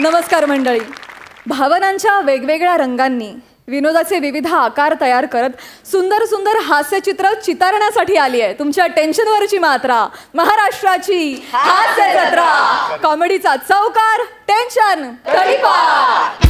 नमस्कार मंडळी. भावनांच्या वेगवेगळ्या रंगांनी विनोदाचे विविध आकार तयार करत सुंदर सुंदर हास्यचित्र चितारण्यासाठी आली आहे तुमच्या टेन्शनवरची मात्रा, महाराष्ट्राची हास्य जत्रा. कॉमेडीचा चौकार, टेन्शन तडीपार.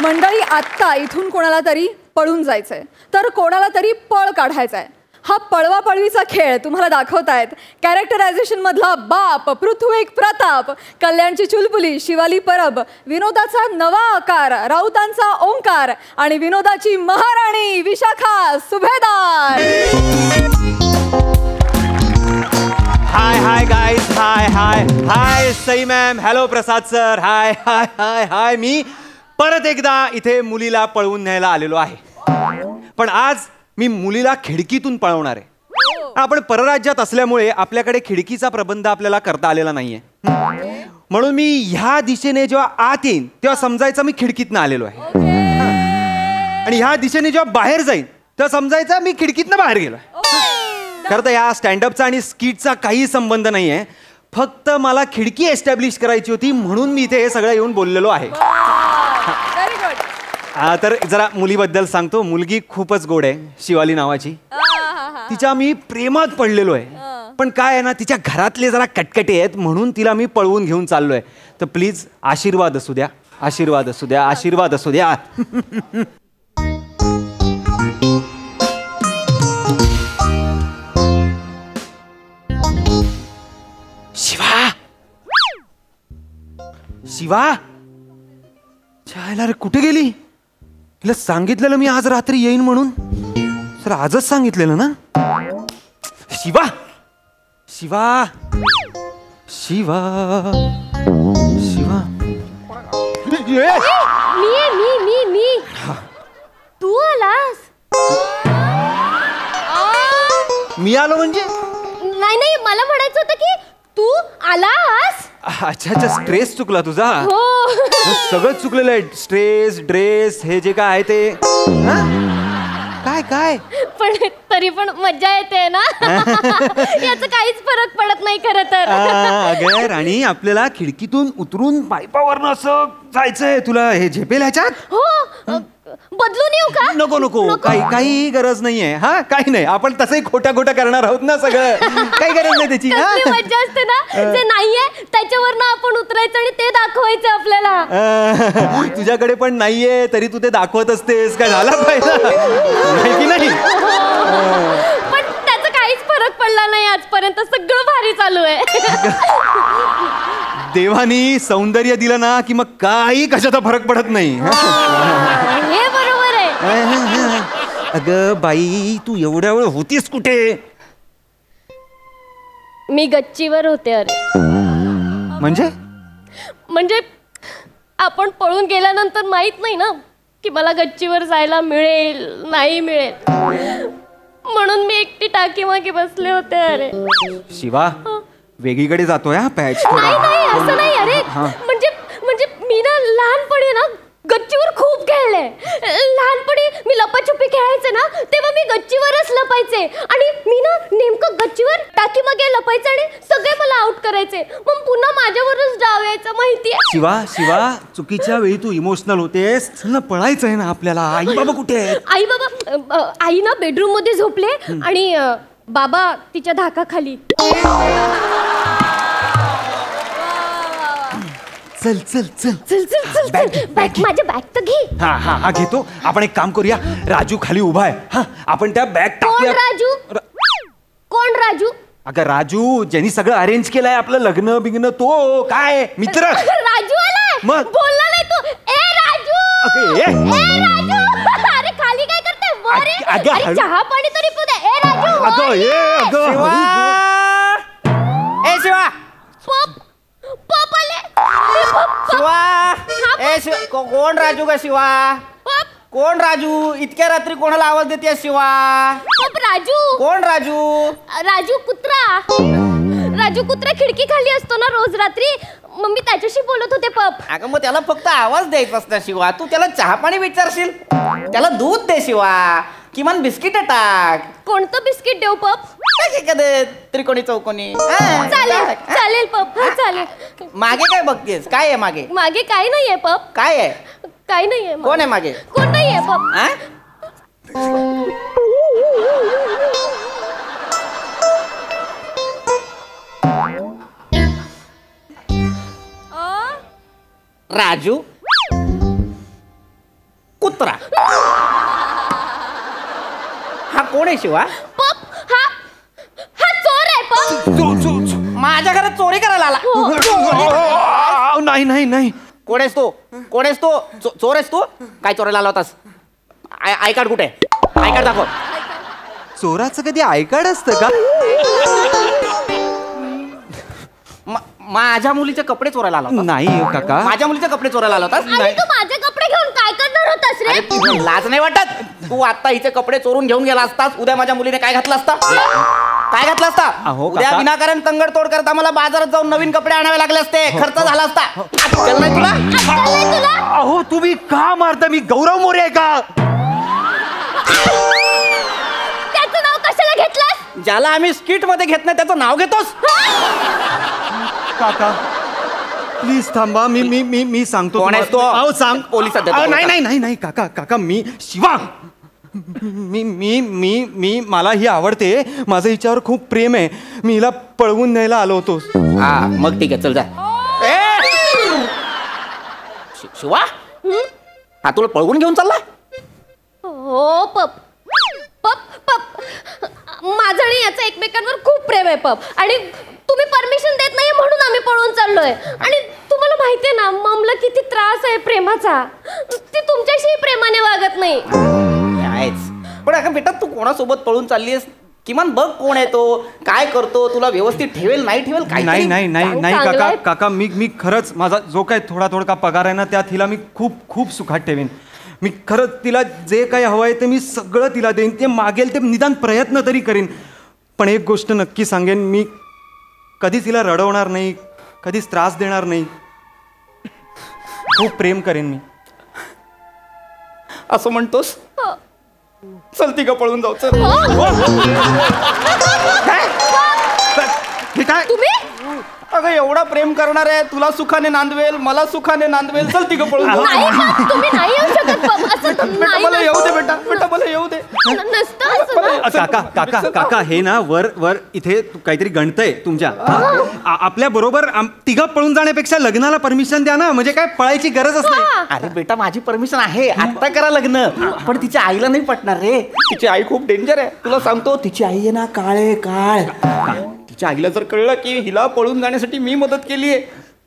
मंडळी, आत्ता इथून कोणाला तरी पळून जायचंय, तर कोणाला तरी पळ काढायचाय. हा पळवा पळवीचा खेळ तुम्हाला दाखवतायत कॅरेक्टरायझेशन मधला बाप पृथ्वी प्रताप, कल्याणची चुलबुली शिवाली परब, विनोदाचा नवा आकार राऊतांचा ओंकार आणि विनोदाची महाराणी विशाखा सुभेदार. हाय हाय गाइस, हाय हाय हाय सई मॅम, हॅलो प्रसाद सर, हाय हाय हाय हाय. मी परत एकदा इथे मुलीला पळवून न्यायला आलेलो आहे, पण आज मी मुलीला खिडकीतून पळवणार आहे. आपण परराज्यात असल्यामुळे आपल्याकडे खिडकीचा प्रबंध आपल्याला करता आलेला नाहीये, म्हणून मी ह्या दिशेने जेव्हा आत येईन तेव्हा समजायचं मी खिडकीतनं आलेलो आहे, आणि ह्या दिशेने जेव्हा बाहेर जाईन तेव्हा समजायचं मी खिडकीतनं बाहेर गेलोय. खरं तर ह्या स्टँडअपचा आणि स्किटचा काही संबंध नाहीये, फक्त मला खिडकी एस्टॅब्लिश करायची होती म्हणून मी इथे हे सगळं येऊन बोललेलो आहे. तर जरा मुलीबद्दल सांगतो. मुलगी खूपच गोड आहे, शिवाली नावाची. तिच्या मी प्रेमात पडलेलो आहे, पण काय आहे ना, तिच्या घरातले जरा कटकटे आहेत म्हणून तिला मी पळवून घेऊन चाललोय. तर प्लीज आशीर्वाद असू द्या, आशीर्वाद असू द्या, आशीर्वाद असू द्या. शिवा, शिवा, चायला रे, कुठे गेली? तिला सांगितलेलं मी आज रात्री येईन म्हणून, सर आजच सांगितलेलं ना. शिवा, शिवा, शिवा, शिवा. मी तू आलास? मी आलो म्हणजे? नाही, मला म्हणायचं होतं की तू आलास. अच्छा अच्छा, स्ट्रेस चुकला तुझा. हो. सगळं चुकलेलं आहे, स्ट्रेस, ड्रेस, हे जे काय आहे ते. काय काय पण तरी पण मज्जा येते ना. याचा काहीच फरक पडत नाही खरं तर. अगं राणी, आपल्याला खिडकीतून उतरून पाईपावरनं असं जायचंय. तुला हे झेपेल ह्याच्यात? हो, बदलून येऊ का? नको नको, काही गरज नाहीये. हा, काही नाही, आपण तसंही खोट्या करणार आहोत ना सगळं. काही गरज नाही त्याची. मज्जा असते ना, जे नाहीये त्याच्यावरनं आपण उतरायचं आणि ते दाखवायचं आपल्याला. तुझ्याकडे पण नाहीये तरी तू ते दाखवत असतेस. काय झाला पाहिजे की नाही? पण त्याचा काहीच फरक पडला नाही आजपर्यंत. सगळं भारी चालू आहे. देवानी सौंदर्य दिलं ना की मग काही कशाचा फरक पडत नाही. हे बरोबर आहे. अगं बाई, तू एवढ्या वेळ होतीस कुठे? मी गच्चीवर होते. अरे म्हणजे आपण पळून गेल्यानंतर माहित नाही ना की मला गच्चीवर जायला मिळेल नाही मिळेल, म्हणून मी एकटी टाकी मागे बसले होते. अरे शिवा, वेगळीकडे जातोय हा पॅच. नाही असं नाही. अरे म्हणजे मी ना लहानपणी ना गच्चीवर खूप खेळले. लहानपणी मी लपाछुपी खेळायचे ना, तेव्हा मी गच्चीवरच लपायचे आणि मी ना नेमकं गच्चीवर टाकी मागे लपायचे आणि सगळे मला आउट करायचे. मग पुन्हा माझ्यावरच डाव यायचा. माहितीये? शिवा, चुकीच्या वेळी तू इमोशनल होतेस ना. पळायचंय ना आपल्याला. आई बाबा कुठे आहेत? आई ना बेडरूम मध्ये झोपले आणि बाबा तिच्या धाकाखाली. चल चल चल चल चल, बॅग माझ्या बॅग तर घे. हा घेतो. आपण एक काम करूया, राजू खाली उभा आहे. हा, आपण त्या बॅग टाकूया. कोण राजू? अगं राजू, ज्यांनी सगळं अरेंज केलंय आपलं लग्न बिग्न, तो काय मित्र. राजू आलाय. मग बोलला नाही तू. ए राजू, ए राजू. अरे खाली काय करते? अरे चहा पाणी तरी पिऊ दे. ए राजू. अगं शिवा, ए शिवा, पप आले. शिवा, कोण राजू का? शिवा, कोण राजू? इतक्या रात्री कोणाला आवाज देते शिवा? राजू. कोण राजू? राजू कुत्रा. राजू कुत्रा खिडकी खाली असतो ना रोज रात्री, मग मी त्याच्याशी बोलत होते. पप. अगं मग त्याला फक्त आवाज द्यायचा असता शिवा. तू त्याला चहा पाणी विचारशील, त्याला दूध दे शिवा. किमान बिस्किट टाक. कोणतं बिस्किट देऊ पप? एखादं त्रिकोणी चौकोनी. चालेल चालेल पप, हा चालेल. मागे काय बघतेस? काय आहे मागे? मागे काय नाहीये पप. काय आहे? काय नाहीये. कोण आहे मागे? कोण नाहीये पप. राजू कुत्रा. हा कोण आहे शिवा? पप हा चोर आहे पप. माझ्या घरात चोरी करायला आला. नाही नाही नाही. कोण आहेस तू? कोण आहेस तू? चोर आहेस तू? काय चोरायला आला होतास? आय कार्ड कुठे? आय कार्ड दाखव. चोराचं कधी आय कार्ड असतं का? माझ्या मुलीचे कपडे चोरायला आला होतास? नाही काका. माझ्या मुलीचे कपडे चोरायला आला होतास? आणि तू माझे कपडे घेऊन काय करणार होतास रे? अरे तुला लाज नाही वाटत? तू आता हिचे कपडे चोरून घेऊन गेला असतास, उद्या माझ्या मुलीने काय घातला असता? काय घातला असता? अहो, उद्या काका. विनाकारण तंगडतोड करता मला बाजारात जाऊन नवीन कपडे आणावे लागले असते. खर्च झाला असता. अक्कल नाही तुला? अक्कल नाही तुला? अहो तुम्ही का मारता? मी गौरव मोरे आहे का? त्याचं नाव कशाला घेतलंस? ज्याला आम्ही स्किट मध्ये घेत नाही त्याचं नाव घेतोस? काका प्लीज थांबा. मी मी मी मी सांगतो. कोण आहेस तू? अहो सांग. पोलिसात देतो. अहो, नाही नाही नाही नाही काका काका मी शिवा. मी मी मी मी मला ही आवडते. माझं हिच्यावर खूप प्रेम आहे. मी हिला पळवून न्यायला आलो होतो. हा मग ठीक आहे चल जा. शिवा हा तुला पळवून घेऊन चालला? हो पप. पप पप माझं आणि याचं एकमेकांवर खूप प्रेम आहे पप. आणि तुम्ही परमिशन देत नाहीये म्हणून आम्ही पळून चाललोय. आणि तुम्हाला माहितीये ना ममला किती त्रास आहे प्रेमाचा. ती तुमच्याशी प्रेमाने वागत नाही. पण अगं बेटा तू कोणासोबत पळून चाललीस? किमान बघ कोण आहे तो, काय करतो, तुला व्यवस्थित ठेवेल नाही ठेवेल काय? नाही नाही नाही नाही काका काका मी खरंच माझा जो काय थोडा पगार आहे ना त्यात हिला मी खूप खूप सुखात ठेवीन. मी खरंच तिला जे काही हवं आहे ते मी सगळं तिला देईन. ते मागेल ते निदान प्रयत्न तरी करीन. पण एक गोष्ट नक्की सांगेन, मी कधीच तिला रडवणार नाही, कधीच त्रास देणार नाही. खूप प्रेम करेन मी. असं म्हणतोस? चल ती का पळून जाऊ. चल. हे काय? तुम्ही अगं एवढा प्रेम करणार आहे, तुला सुखाने नांदवेल, मला सुखाने नांदवेल. चल ती का पळून जाऊ. नाही पप, तुम्ही नाही येऊ शकत पप. असं तर बेटा नाही मला ना. येऊ दे बेटा. बेटा मला येऊ दे. नसतं असं ना. काका काका काका हे ना वर वर इथे काहीतरी गणतंय तुमच्या. आपल्या बरोबर तिघं पळून जाण्यापेक्षा लग्नाला परमिशन द्या ना. म्हणजे काय पळायची गरजच नाही. अरे बेटा माझी परमिशन आहे, आता करा लग्न. पण तिच्या आईला नाही पटणार रे. तिची आई खूप डेंजर आहे. तुला सांगतो तिची आई आहे ना काळे काळ. तिच्या आईला जर कळलं की हिला पळून जाण्यासाठी मी मदत केलीये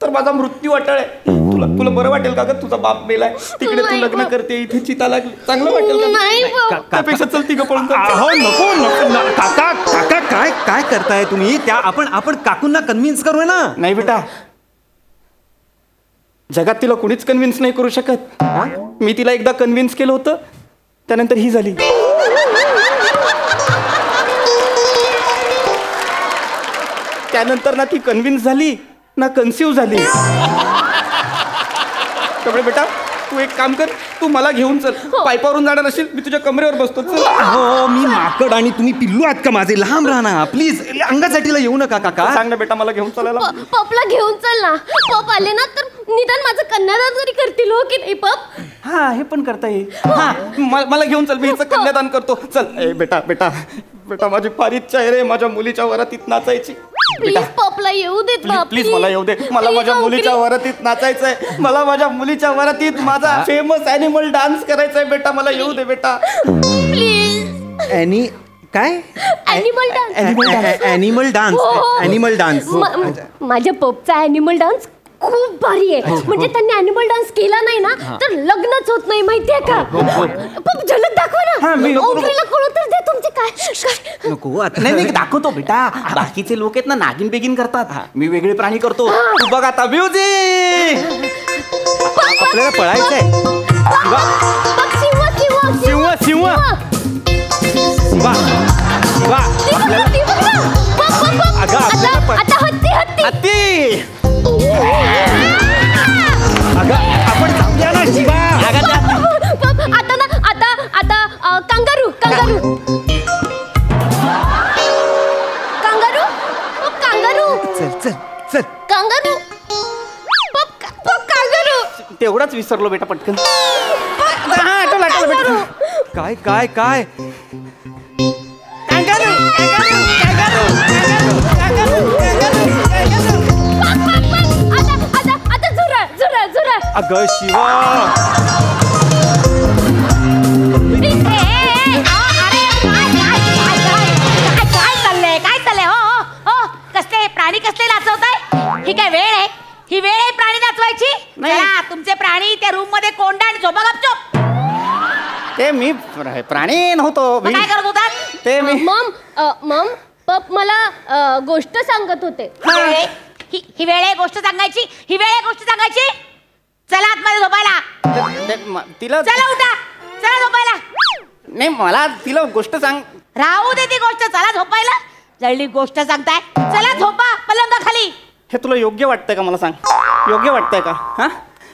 तर माझा मृत्यू अटळ आहे. तुला बरं वाटेल का ग? तुझा बाप मेलाय तिकडे तू लग्न करते, इथे चिता लागली. चांगलं वाटेल का? नाही पप. त्यापेक्षा चल ती पळून जा. हो नको नको काका काका काय काय करताय तुम्ही? त्या आपण काकूंना कन्व्हिन्स करूया ना. नाही बेटा, जगात तिला कुणीच कन्व्हिन्स नाही करू शकत. मी तिला एकदा कन्व्हिन्स केलं होतं, त्यानंतर ही झाली. त्यानंतर ना ती कन्व्हिन्स झाली ना कन्सिव्ह झाली. त्यामुळे बेटा तू एक काम कर, तू मला घेऊन चल. पायपावरून जाणार असेल मी तुझ्या कमरेवर बसतो. चल. हो मी माकड आणि तुम्ही पिल्लू आहात का माझे? लांब राहा ना प्लीज. अंगासाठीला येऊ नका काका. सांग ना बेटा मला घेऊन चालायला. पपला घेऊन चल ना. पप आले ना तर निदान माझं कन्यादान तरी करतील हो की नाही पप? हा हे पण करता येईल. हा मला घेऊन चल, मी हिचं कन्यादान करतो. चल. ए बेटा बेटा बेटा माझी फार इच्छा आहे रे माझ्या मुलीच्या वरातीत नाचायची. प्लीज पपला येऊ देत ना. प्लीज मला येऊ दे. मला माझ्या मुलीच्या वरातीत नाचायचंय. मला माझ्या मुलीच्या वरातीत माझा फेमस ॲनिमल डान्स करायचा आहे बेटा. मला येऊ दे बेटा प्लीज. ॲनी काय? Animal dance. Animal dance. Animal dance. माझ्या पपचा ॲनिमल डान्स खूप भारी आहे. म्हणजे त्यांनी ॲनिमल डान्स केला नाही ना तर लग्नच होत नाही माहितीये का? पप झलक दाखव ना. ओमरीला कळू तर दे तुमचे काय. नको आता. नाही नाही दाखवतो बेटा. बाकीचे लोक आहेत ना नागिन बेगिन करतात, मी वेगळे प्राणी करतो. तू बघ आता म्युझिक. आपल्याला पळायचंय. सिंह सिंह वा वा आता हत्ती हत्ती. हत्ती. अगं आपण जाऊया ना शिवा. आता ना आता आता कांगारू कांगारू. चल. कांगारू. कांगारू. तेवढाच विसरलो बेटा पटकन. हा आठवलं आठवलं बेटा. काय काय काय kangaroo, kangaroo, kangaroo, kangaroo, kangaroo, kangaroo. आता झुरळ. अगं शिवा. काय चाललंय हो कसले प्राणी कसले नाचवताय? ही काय वेळ आहे? ही वेळ आहे प्राणी नाचवायची? चला तुमचे प्राणी त्या रूम मध्ये कोंडा आणि झोपा गपचूप. ते मी प्राणी नव्हतो. मग काय करत होता? ते मी मम पप मला गोष्ट सांगत होते. ही वेळ आहे गोष्ट सांगायची? ही वेळ आहे गोष्ट सांगायची? चला आतमध्ये झोपायला. तिला चला उठा. चला झोपायला. नाही मला तिला गोष्ट सांग. राहू दे ती गोष्ट. चला झोपायला. जळली गोष्ट सांगताय. चला झोपा पलंगा खाली. हे तुला योग्य वाटतंय का? मला सांग, योग्य वाटतंय का? हा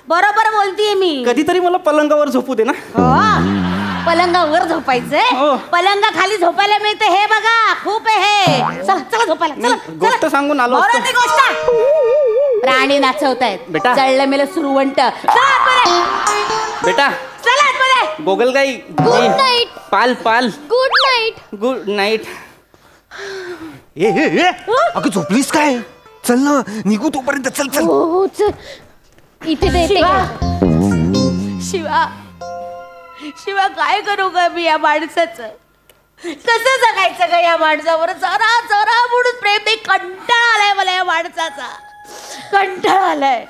बरोबर बोलतीये मी. कधीतरी मला पलंगावर झोपू दे ना. पलंगावर झोपायचंय? हो. पलंगा खाली झोपायला मिळते हे बघा. खूप आहे हे. चला चला झोपायला. चला गोष्ट सांगून आलो असतो. बरोबर ती गोष्ट. प्राणी नाचवतायत बेटा. जळलं मेलं सुरवंट. चला आतमध्ये. बेटा चला आतमध्ये. गोगलगाई. Good night. पाल पाल. Good night. Good night. ए अगं झोपलीस काय? चल ना निघू तोपर्यंत. चल चल. हो चल. इथे देते. शिवा शिवा काय करू ग मी या माणसाचं? कसं जगायचं ग या माणसावर? जरा जरा म्हणून प्रेम नाही. कंटाळा आलाय मला या माणसाचा. कंटाळा आलाय.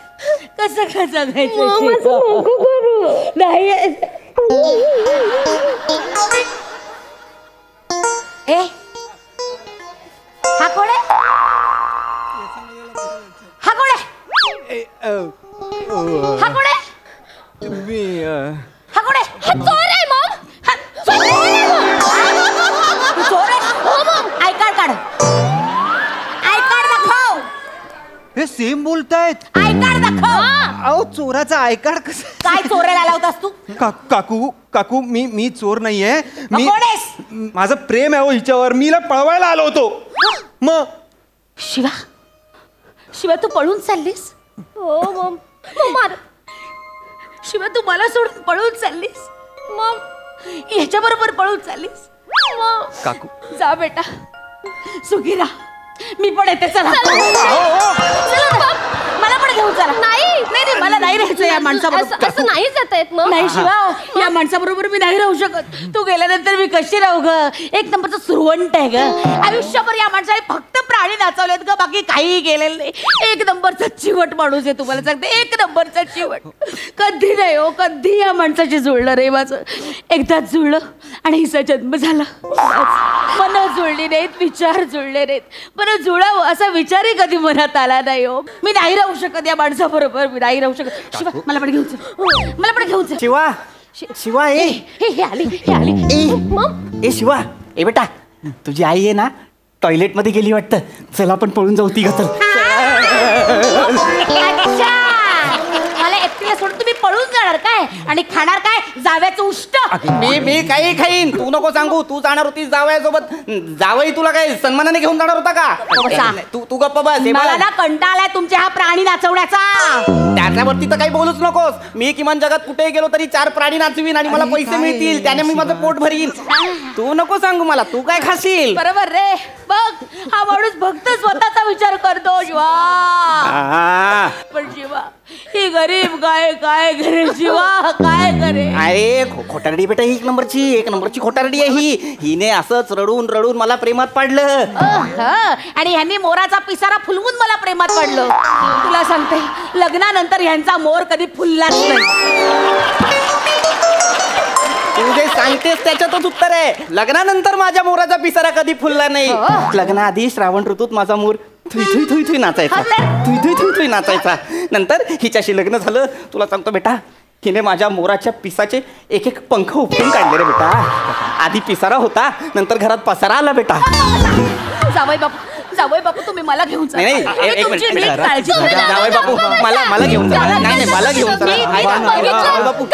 कसं काय जगायचं? नाही ए हा कोण आहे? हा कोण आहे? हा कोण आहे? तुम्ही हा कोण आहे? हा चोर आहे मग. तू चोर आहे? हो मग. आय कार्ड काढ. आय कार्ड दाखव. हे सेम बोलतायत. आय कार्ड दाखव. अहो चोराचा आय कार्ड कसं? काय चोरायला आला होतास तू? काकू मी चोर नाहीये. मी कोण आहेस? माझं प्रेम आहे हो हिच्यावर. मीला पळवायला आलो होतो. मग शिवा शिवा तू पळून चाललीस? हो मम. मार. शिवा तू मला सोडून पळून चाललीस? मम. ह्याच्या बरोबर पळून चाललीस? काकू जा बेटा. सुखी राहा. मी पण येते. चला मला पण घेऊन चला. नाही नाही मला नाही राहायचं या माणसाबरोबर. असं नाही जाता येत मग. नाही शिवा या माणसाबरोबर मी नाही राहू शकत. तू गेल्यानंतर मी कशी राहू ग? एक नंबरचं सुरवंट आहे ग. आयुष्यभर या माणसाने फक्त प्राणी नाचवलेत ग. बाकी काही केलेलं नाही. एक नंबरचा चिवट माणूस आहे. तुम्हाला सांगते एक नंबरचा चिवट. कधी नाही हो कधी या माणसाशी जुळलं रे माझं. एकदाच जुळलं आणि हिचा जन्म झाला. मन जुळली नाहीत. विचार जुळले नाहीत. पण जुळावं असा विचारही कधी मनात आला नाही हो. मी नाही राहू शकत या माणसाबरोबर. मी नाही राहू शकत. शिवा मला पण घेऊन चल. मला पण घेऊन चल. शिवा शिवा ए हे आली हे आली. ए शिवा ए बेटा तुझी आई आहे ना टॉयलेट मध्ये गेली वाटतं. चल आपण पळून जाऊ तिघं. चल. अच्छा मला एकटीला सोडून तुम्ही पळून जाणार काय? आणि खाणार काय? जाव्याचं उष्ट. मी काही खाईन. तू नको सांगू. तू जाणार होती जावयासोबत. जावई तुला काय सन्मानाने घेऊन जाणार होता का? तू गप्प बस. मला ना कंटाळा आलाय तुमच्या हा प्राणी नाचवण्याचा. त्याच्यावरती तर काही बोलूच नकोस. मी किमान जगात कुठेही गेलो तरी 4 प्राणी नाचवीन आणि मला पैसे मिळतील. त्याने मी माझं पोट भरीन. तू नको सांगू मला. तू काय खाशील? बरोबर रे. बघ हा माणूस फक्त स्वतःचा विचार करतो शिवा. पण शिवा ही गरीब काय काय करे शिवा काय करे? अरे खोटारडी बेटा ही एक नंबरची खोटारडी आहे ही. हिने असंच रडून रडून मला प्रेमात पाडलं. आणि ह्यांनी मोराचा पिसारा फुलवून मला प्रेमात पडलं. तुला सांगते लग्नानंतर ह्यांचा मोर कधी फुललाच नाही. तू जे सांगतेस त्याच्यातच उत्तर आहे. लग्नानंतर माझ्या मोराचा पिसारा कधी फुलला नाही. लग्नाआधी श्रावण ऋतूत माझा मोर Thuy Thuy Thuy Thuy नाचायचा. Thuy Thuy Thuy Thuy नाचायचा. नंतर हिच्याशी लग्न झालं. तुला सांगतो बेटा हिने माझ्या मोराच्या पिसाचे एक एक पंख उपटून काढले रे बेटा. आधी पिसारा होता नंतर घरात पसारा आला बेटा. जावई बापू तुम्ही मला घेऊन चला. नाही एक मिनिट जावई बापू मला घेऊन चला. नाही मला घेऊन चला. बापू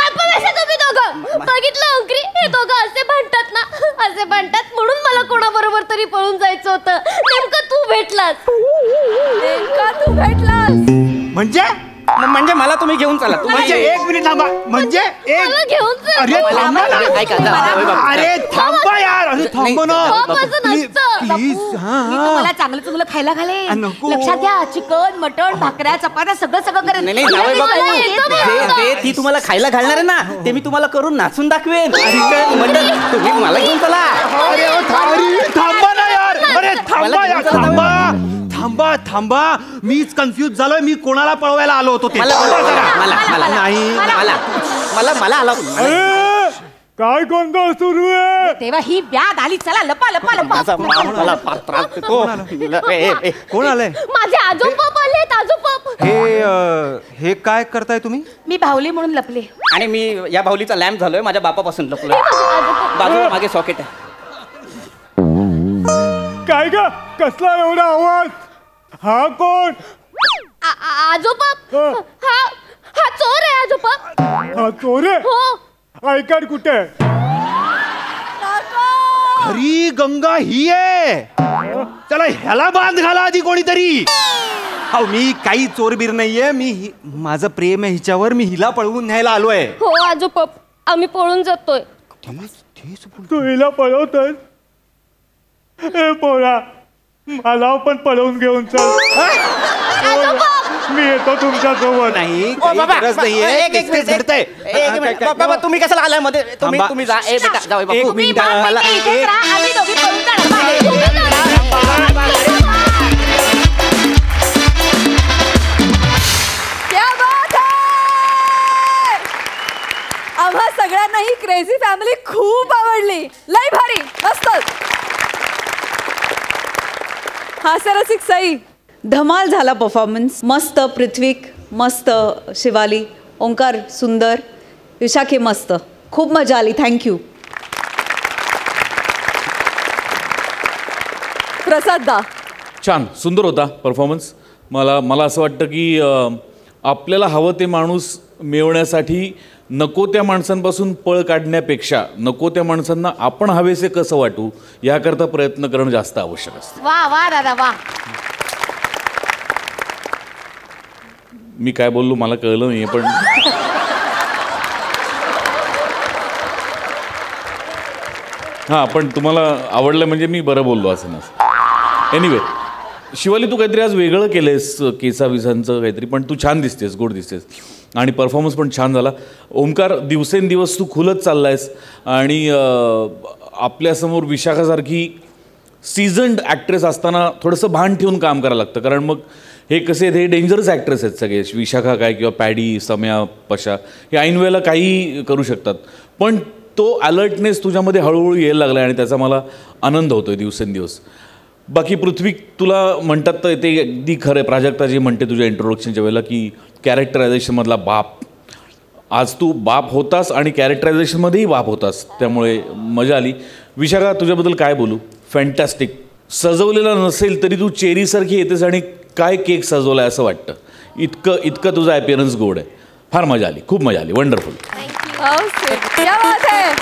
बघितलं अंकरी हे दोघं असे भांडतात ना. असे भांडतात म्हणून मला कोणाबरोबर तरी पळून जायचं होतं. नेमकं तू भेटलास. नेमका तू भेट म्हणजे म्हणजे मला तुम्ही घेऊन चला. म्हणजे एक मिनिट थांबा. म्हणजे मला घेऊन चल. अरे थांबा ना. ऐका, जावई बापू. अरे थांबा यार. अरे थांबा ना बाप असं नसतं. प्लीज. मी तुम्हाला चांगलं चांगलं खायला घालेन. नको. लक्षात घ्या, चिकन मटण भाकऱ्या चपात्या सगळं करेन. नाही जावई बापू, मला येतं बघा. जे ती तुम्हाला खायला घालणार आहे ना ते मी तुम्हाला करून नाचून दाखवेन. म्हणजे तुम्ही मला घेऊन चला. अरे थांबा ना यार. अरे थांबा यार. थांबा थांबा थांबा. मीच कन्फ्युज झालोय. मी कोणाला पळवायला आलो होतो ते मला नाही. मला आला. काय गोंधळ सुरू आहे? तेव्हा ही व्याध आली. चला लपा लपा लपा. मला फार त्रास देतो. कोण आलंय? माझे आजोबा आलेत. आजोबा. हे काय करताय तुम्ही? मी भावली म्हणून लपले. आणि मी या भाऊलीचा लॅम्प झालोय. माझ्या बापापासून लपलोय. बाजूला मागे सॉकेट आहे. काय ग, कसला एवढा आवाज? हा कोण? आजोबा. हा चोर आहे आजोबा. हा चोर आहे? हो. ऐकड कुठे? खरी गंगा ही आहे. चला ह्याला बांध घाला आधी कोणीतरी. अहो मी काही चोरबीर नाहीये. माझं प्रेम आहे हिच्यावर. मी हिला पळवून न्यायला आलोय. हो आजोबा, आम्ही पळून जातोय. तू हिला पळवतोय? ए पोरा, मला पण पळवून घेऊन चल. मी येतो तुमच्या सोबत. नाही ओ बाबा, गरज नाहीये. एक तेच घडतंय. मिनिट. बाबा तुम्ही कशाला आलाय मध्ये? तुम्ही जा. ए बेटा जावई बापू. एक मिनिट. मला इथेच राहा, आम्ही दोघी पळून जाणार. क्या बात है! आम्हा सगळ्यांना ही क्रेझी फॅमिली खूप आवडली. लय भारी, मस्त. हास्यरसिक सई. धमाल झाला परफॉर्मन्स. मस्त पृथ्वीक, मस्त शिवाली, ओंकार सुंदर, विशाखे मस्त. खूप मजा आली. थँक्यू. प्रसाद दा. छान सुंदर होता परफॉर्मन्स. मला असं वाटतं की आपल्याला हवं ते माणूस मिळवण्यासाठी नको त्या माणसांपासून पळ काढण्यापेक्षा नको त्या माणसांना आपण हवेसे कसं वाटू याकरता प्रयत्न करणं जास्त आवश्यक असतं. वा वा दादा वा. मी काय बोललो मला कळलं नाही पण हां पण तुम्हाला आवडलं म्हणजे मी बरं बोललो असं नसतं. एनिवे शिवाली तू काहीतरी आज वेगळं केलंयस केसाविसांचं काहीतरी पण तू छान दिसतेस, गोड दिसतेस आणि परफॉर्मन्स पण छान झाला. ओंकार दिवसेंदिवस तू खुलत चाललायस आणि आपल्यासमोर विशाखासारखी सीझन्ड ॲक्ट्रेस असताना थोडंसं भान ठेवून काम करायला लागतं कारण मग हे कसे आहेत हे डेंजरस ॲक्ट्रेस आहेत सगळे. विशाखा काय किंवा पॅडी, सम्या, पशा हे ऐन वेळेला काही करू शकतात पण तो अलर्टनेस तुझ्यामध्ये हळूहळू यायला लागला आणि त्याचा मला आनंद होतो आहे दिवसेंदिवस. बाकी पृथ्वी तुला म्हणतात तर ते अगदी खरं आहे. प्राजक्ताजी म्हणते तुझ्या इंट्रोडक्शनच्या वेळेला की कॅरेक्टरायझेशनमधला बाप. आज तू बाप होतास आणि कॅरेक्टरायझेशनमध्येही बाप होतास त्यामुळे मजा आली. विशाखा तुझ्याबद्दल काय बोलू. फॅन्टॅस्टिक. सजवलेला नसेल तरी तू चेरीसारखी येतेस आणि काय केक सजवला आहे असं वाटतं. इतकं तुझा ॲपिअरन्स गोड आहे. फार मजा आली. खूप मजा आली. वंडरफुल. क्या बात है.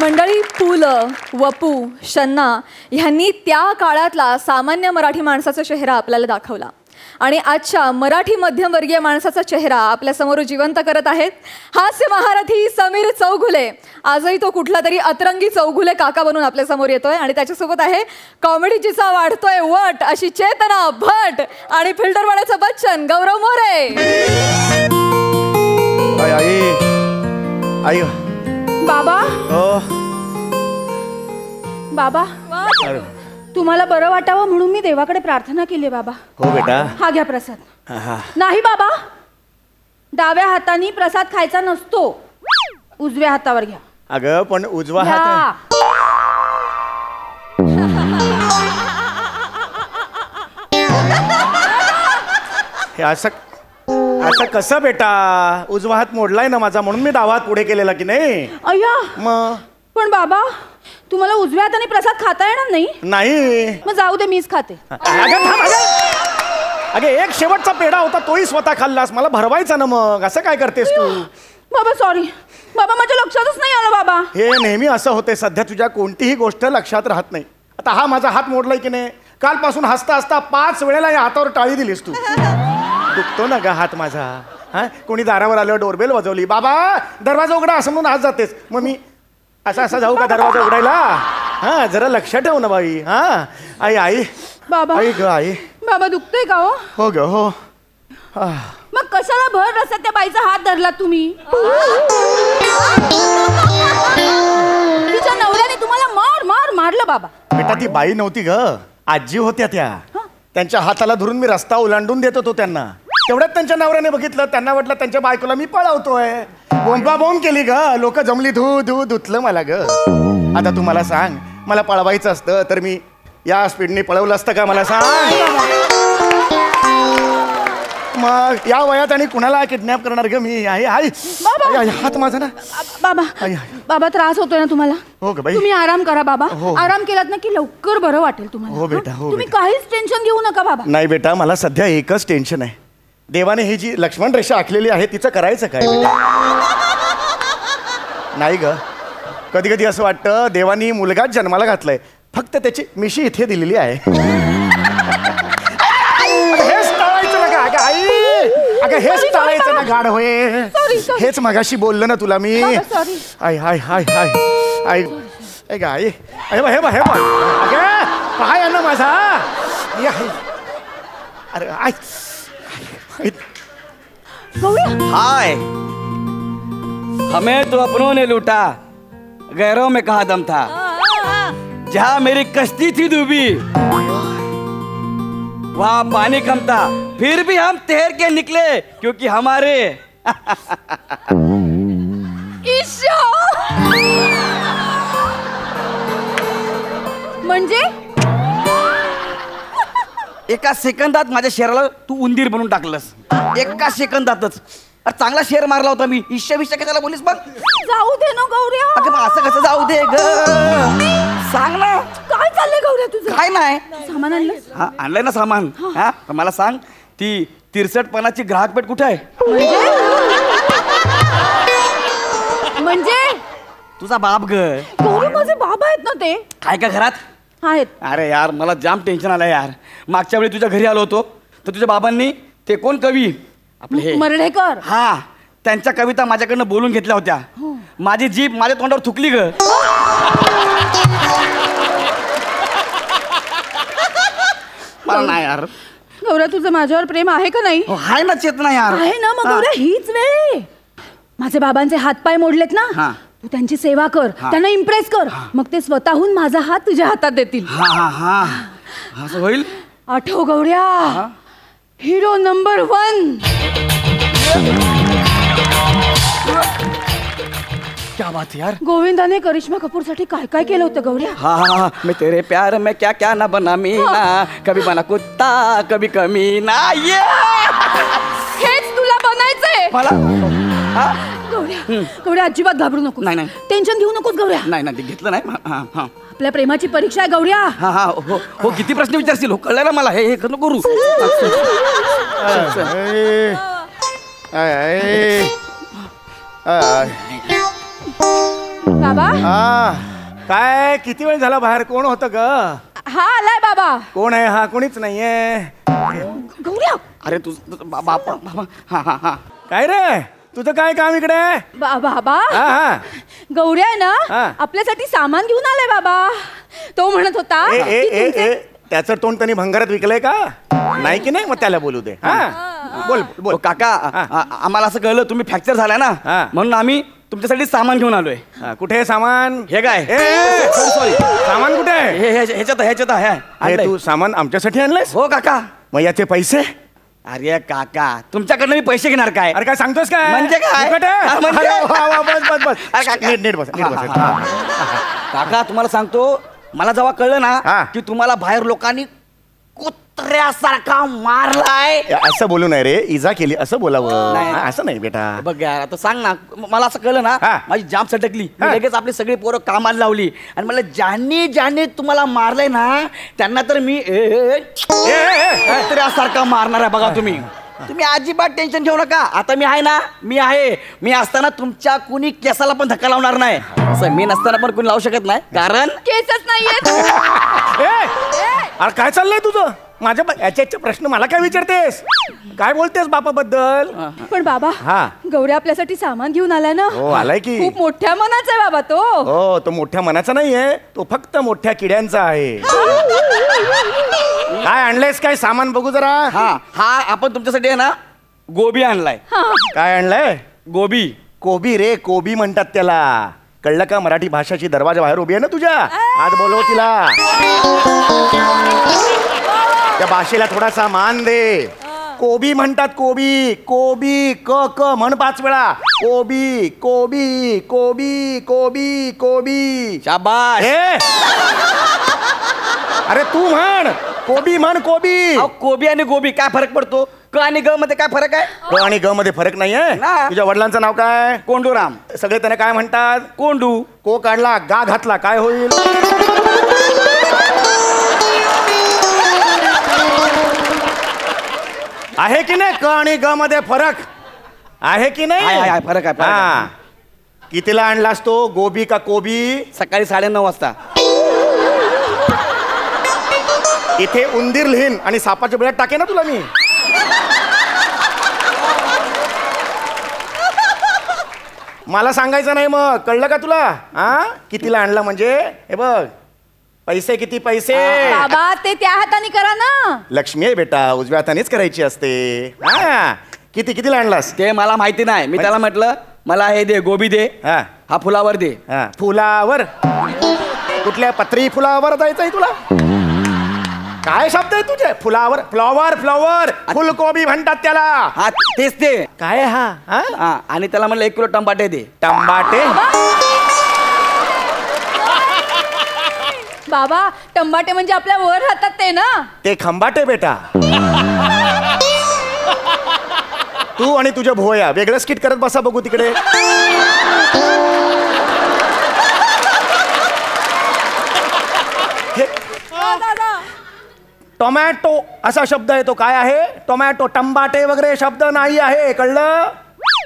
मंडळी, पु ल, वपू, शन्ना ह्यांनी त्या काळातला सामान्य मराठी माणसाचा चेहरा आपल्याला दाखवला आणि आजच्या मराठी मध्यमवर्गीय माणसाचा चेहरा आपल्यासमोर जिवंत करत आहेत हास्य महारथी समीर चौघुले. आजही तो कुठला तरी अतरंगी चौघुले काका बनून आपल्यासमोर येतोय आणि त्याच्यासोबत आहे कॉमेडीचा वाढतोय वट अशी चेतना भट आणि फिल्टरवाड्याचा बच्चन गौरव मोरे. आई बाबा बाबा तुम्हाला बरं वाटावं म्हणून मी देवाकडे प्रार्थना केली बाबा. हो बेटा. हा घ्या प्रसाद. नाही बाबा, डाव्या हाताने प्रसाद खायचा नसतो, उजव्या हातावर घ्या. अगं पण उजवा घ्या. हात हे असं कसं बेटा. उजवा हात मोडलाय ना माझा म्हणून मी डावा हात पुढे केलेला की नाही. अय्या मग पण बाबा तुम्हाला उजव्या हाताने प्रसाद खाता येणार नाही. नाही. मग जाऊ दे, मीच खाते. अगे एक शेवटचा पेढा होता तोही स्वतः खाल्लास. मला भरवायचा ना. मग असं काय करतेस तू. बाबा सॉरी बाबा, माझ्या लक्षातच नाही आलं बाबा. हे नेहमी असं होते, सध्या तुझ्या कोणतीही गोष्ट लक्षात राहत नाही. आता हा माझा हात मोडलाय की नाही, कालपासून हसता हसता 5 वेळेला या हातावर टाळी दिलीस तू. दुखतो ना ग हात माझा. हा, कोणी दारावर आलं, डोरबेल वाजवली, बाबा दरवाजा उघडा असं म्हणून आज जातेस, मग मी असा जाऊ का दरवाजा उघडायला? हा, जरा लक्ष ठेव ना बाई. हा, आई आई बाबा आई ग आई. बाबा दुखतंय का हो? हो ग हो. मग कशाला भर रस्त्यात त्या बाईचा हात धरला तुम्ही? तिच्या नवऱ्याने तुम्हाला मारलं बाबा. बेटा ती बाई नव्हती ग, आजी होत्या त्या. त्यांच्या हाताला धरून मी रस्ता ओलांडून देत होतो त्यांना. तेवढ्यात त्यांच्या नवऱ्याने बघितलं, त्यांना वाटलं त्यांच्या बायकोला मी पळवतोय. बोंबाबोंब केली ग, लोक जमली, धुतलं मला ग. आता तू मला सांग, मला पळवायचं असतं तर मी या स्पीडने पळवलं असतं का? मला सांग. मग या वयात आणि कुणाला किडनॅप करणार ग मी? आई आई हात माझा ना. बाबा बाबा त्रास होतोय ना तुम्हाला? हो ग बाई. तुम्ही आराम करा बाबा. हो. आराम केलात ना की लवकर बरं वाटेल तुम्हाला. हो बेटा, हो तुम्ही बेटा. काहीच टेन्शन घेऊ नका बाबा. नाही बेटा, मला सध्या एकच टेन्शन आहे. देवाने ही जी लक्ष्मण रेषा आखलेली आहे तिचं करायचं काय बेटा? नाही ग, कधी कधी असं वाटतं देवानी मुलगाच जन्माला घातलाय, फक्त त्याची मिशी इथे दिलेली आहे. हेच टाळायचं ना का आई? अगं हेच टाळायचं ना गाड होय. हेच मगाशी बोललं ना तुला मी. आई हाय हाय हाय आई ऐ गा आई, हे बा हे बा हे बा. अगं पाय आहे ना माझा. अरे आई. हाय, हमें तो अपनों ने लूटा, गैरों में कहाँ दम था. जहाँ मेरी कश्ती थी डूबी, वहाँ पानी कम था, फिर भी हम तैर के निकले क्योंकि हमारे म्हणजे एका सेकंदात माझ्या शेराला तू उंदीर बनवून टाकलंस. एका सेकंदातच. अरे चांगला शेर मारला होता मी. ईश्या कशाला बोलीस बघ. जाऊ दे ना गौऱ्या. अगं मग असं कसं जाऊ दे ग? सांग ना काय चाललंय गौऱ्या तुझं? काय नाही. सामान आणलं? हा, आणलंय ना सामान. हा, पण मला सांग, ती 63 ग्राहक पेठ कुठे आहे? म्हणजे तुझा बाप ग. गौरी माझे बाबा आहेत ना ते? आहे का घरात? आहेत. अरे यार मला जाम टेन्शन आलं यार. मागच्या वेळी तुझ्या घरी आलो होतो तर तुझ्या बाबांनी ते कोण कवी आपले हे मर्ढेकर, हा, त्यांच्या कविता माझ्याकडनं बोलून घेतल्या होत्या. माझी जीभ माझ्या तोंडावर थुकली ग. मला नाही यार. गौऱ्या तुझं माझ्यावर प्रेम आहे का नाही? हाय ना चेतना यार. आहे ना. मग गौऱ्या हीच वेळ आहे. माझे बाबांचे हातपाय मोडलेत ना, हा. तू त्यांची सेवा कर, त्यांना इम्प्रेस कर, मग ते स्वतःहून माझा हात तुझ्या हातात देतील. हा हा हा, असं होईल. आठव गौऱ्या, हिरो नंबर 1. क्या बात है यार. गोविंदाने करिश्मा कपूर साठी काय काय केलं होतं गौऱ्या? हा हा, मैं तेरे प्यार में क्या क्या ना बना मीना, कभी बना कुत्ता कभी कमीना. ये हेच तुला बनायचंय मला. हा? गौऱ्या गौऱ्या अजिबात घाबरू नको. नाही नाही, टेन्शन घेऊ नकोस गौऱ्या. नाही नाही, ते घेतलं नाही. हा हा आपल्या प्रेमाची परीक्षा आहे गौऱ्या. हा हा, हो हो, किती प्रश्न विचारशील? हो, कळलं ना मला. हे नको करू. बाबा काय किती वेळ झाला बाहेर? कोण होतं ग? हा आलाय बाबा. कोण आहे हा? कोणीच नाहीये. गौऱ्या अरे तू बाबा. हा हा हा, काय रे तुझं काय काम इकडे? बाबा हा हा, गौऱ्या आहे हा. ना आपल्यासाठी सामान घेऊन आलाय बाबा. तो म्हणत होता ए, ए, की ए, तुमचे- ए, त्याचं तोंड त्यांनी भंगारात विकलंय का? नाही की नाही? मग त्याला बोलू दे. हा बोल बोल. हो, काका, आम्हाला असं कळलं तुम्ही फ्रॅक्चर झालाय ना, हा. म्हणून आम्ही तुमच्यासाठी सामान घेऊन आलोय. हा, कुठे आहे सामान? हे काय? सॉरी, सामान कुठे आहे? ह्याच्यात आहे. हे आणलंय. तू सामान आमच्यासाठी आणलंयस? हो काका. मग याचे पैसे? अरे काका, तुमच्याकडनं मी पैसे घेणार काय? अरे काय सांगतोस काय? म्हणजे काय? फुकट आहे? हा, म्हणजे? अरे वा, वा, बस बस बस. अरे काका. नीट बस, नीट बस. हा, काका तुम्हाला सांगतो, मला जेव्हा कळलं हा. ना की तुम्हाला बाहेर लोकांनी कुत्र्यासारखा मारलाय. असं बोलू नाही रे, इजा केली असं बोलावं. नाही. हा, असं नाही बेटा. बघ यार, आता सांग ना. मला असं कळलं ना, हा. माझी जाम सटकली. मी हा. लगेच आपली सगळी पोरं कामाला लावली आणि मला ज्यांनी तुम्हाला मारलंय ना त्यांना तर मी कुत्र्यासारखा मारणार आहे. बघा तुम्ही. तुम्ही अजिबात टेन्शन घेऊ नका. आता मी आहे ना, मी आहे. मी असताना तुमच्या कुणी केसाला पण धक्का लावणार नाही. असं मी नसताना पण कुणी लावू शकत नाही, कारण केसच नाहीयेत. अरे काय चाललंय तुझं? माझ्या याच्या प्रश्न मला काय विचारतेस? काय बोलतेस बापाबद्दल? पण बाबा हा. गौरी आपल्यासाठी सामान घेऊन आलाय ना. हो आलाय की. खूप मोठ्या मनाचा आहे बाबा तो. हो तो मोठ्या मनाचा नाहीये, तो फक्त मोठ्या किड्यांचा आहे. काय आणलंयस काय सामान बघू जरा. हा आपण तुमच्यासाठी आहे ना गोबी आणलाय. काय आणलंय? गोबी. कोबी रे, कोबी म्हणतात त्याला. कळलं का? मराठी भाषाची दरवाजा बाहेर उभी आहे ना तुझ्या. आज बोलव तिला. त्या भाषेला थोडासा मान दे. कोबी म्हणतात कोबी. कोबी क क म्हण 5 वेळा. कोबी कोबी कोबी कोबी कोबी. शाबाश. अरे तू म्हण कोबी, म्हण कोबी. कोबी आणि गोबी काय फरक पडतो? क आणि ग मध्ये काय फरक आहे? क आणि ग मध्ये फरक नाहीये. तुझ्या वडिलांचं नाव काय? कोंडूराम. सगळे त्याने काय म्हणतात? कोंडू. को काढला, गा घातला, काय होईल? आहे की नाही? क आणि ग मध्ये फरक आहे की नाही? फरक आहे. हा. कितीला आणलास तो? गोबी का कोबी? सकाळी 9:30 वाजता. इथे उंदीर लिहीन आणि सापाच्या बिळात टाके ना तुला मी. मला सांगायचं नाही मग, कळलं का तुला? हा कितीला आणला म्हणजे? हे बघ पैसे किती पैसे. बाबा ते त्या हाताने करा ना. लक्ष्मी आहे बेटा, उजव्या हातानेच करायची असते. हा कितीला आणलास? ते मला माहिती नाही. मी त्याला म्हटलं मला हे दे, गोबी दे. हा फुलावर दे. फुलावर? कुठल्या पत्री फुलावर जायचंय तुला? काय शब्द आहे तुझे? फुलावर, फ्लॉवर, फ्लॉवर, फुलकोबी म्हणतात त्याला. हा तेच ते. काय हा? आणि त्याला म्हणलं 1 किलो टमाटे दे. टमाटे? बाबा टमाटे म्हणजे आपल्या वर राहतात ते ना. ते खंबाटे बेटा. तू आणि तुझ्या भोया वेगळं स्किट करत बसा बघू तिकडे. टोमॅटो असा शब्द आहे, तो काय आहे? टोमॅटो. टंबाटे वगैरे शब्द नाही आहे, कळलं?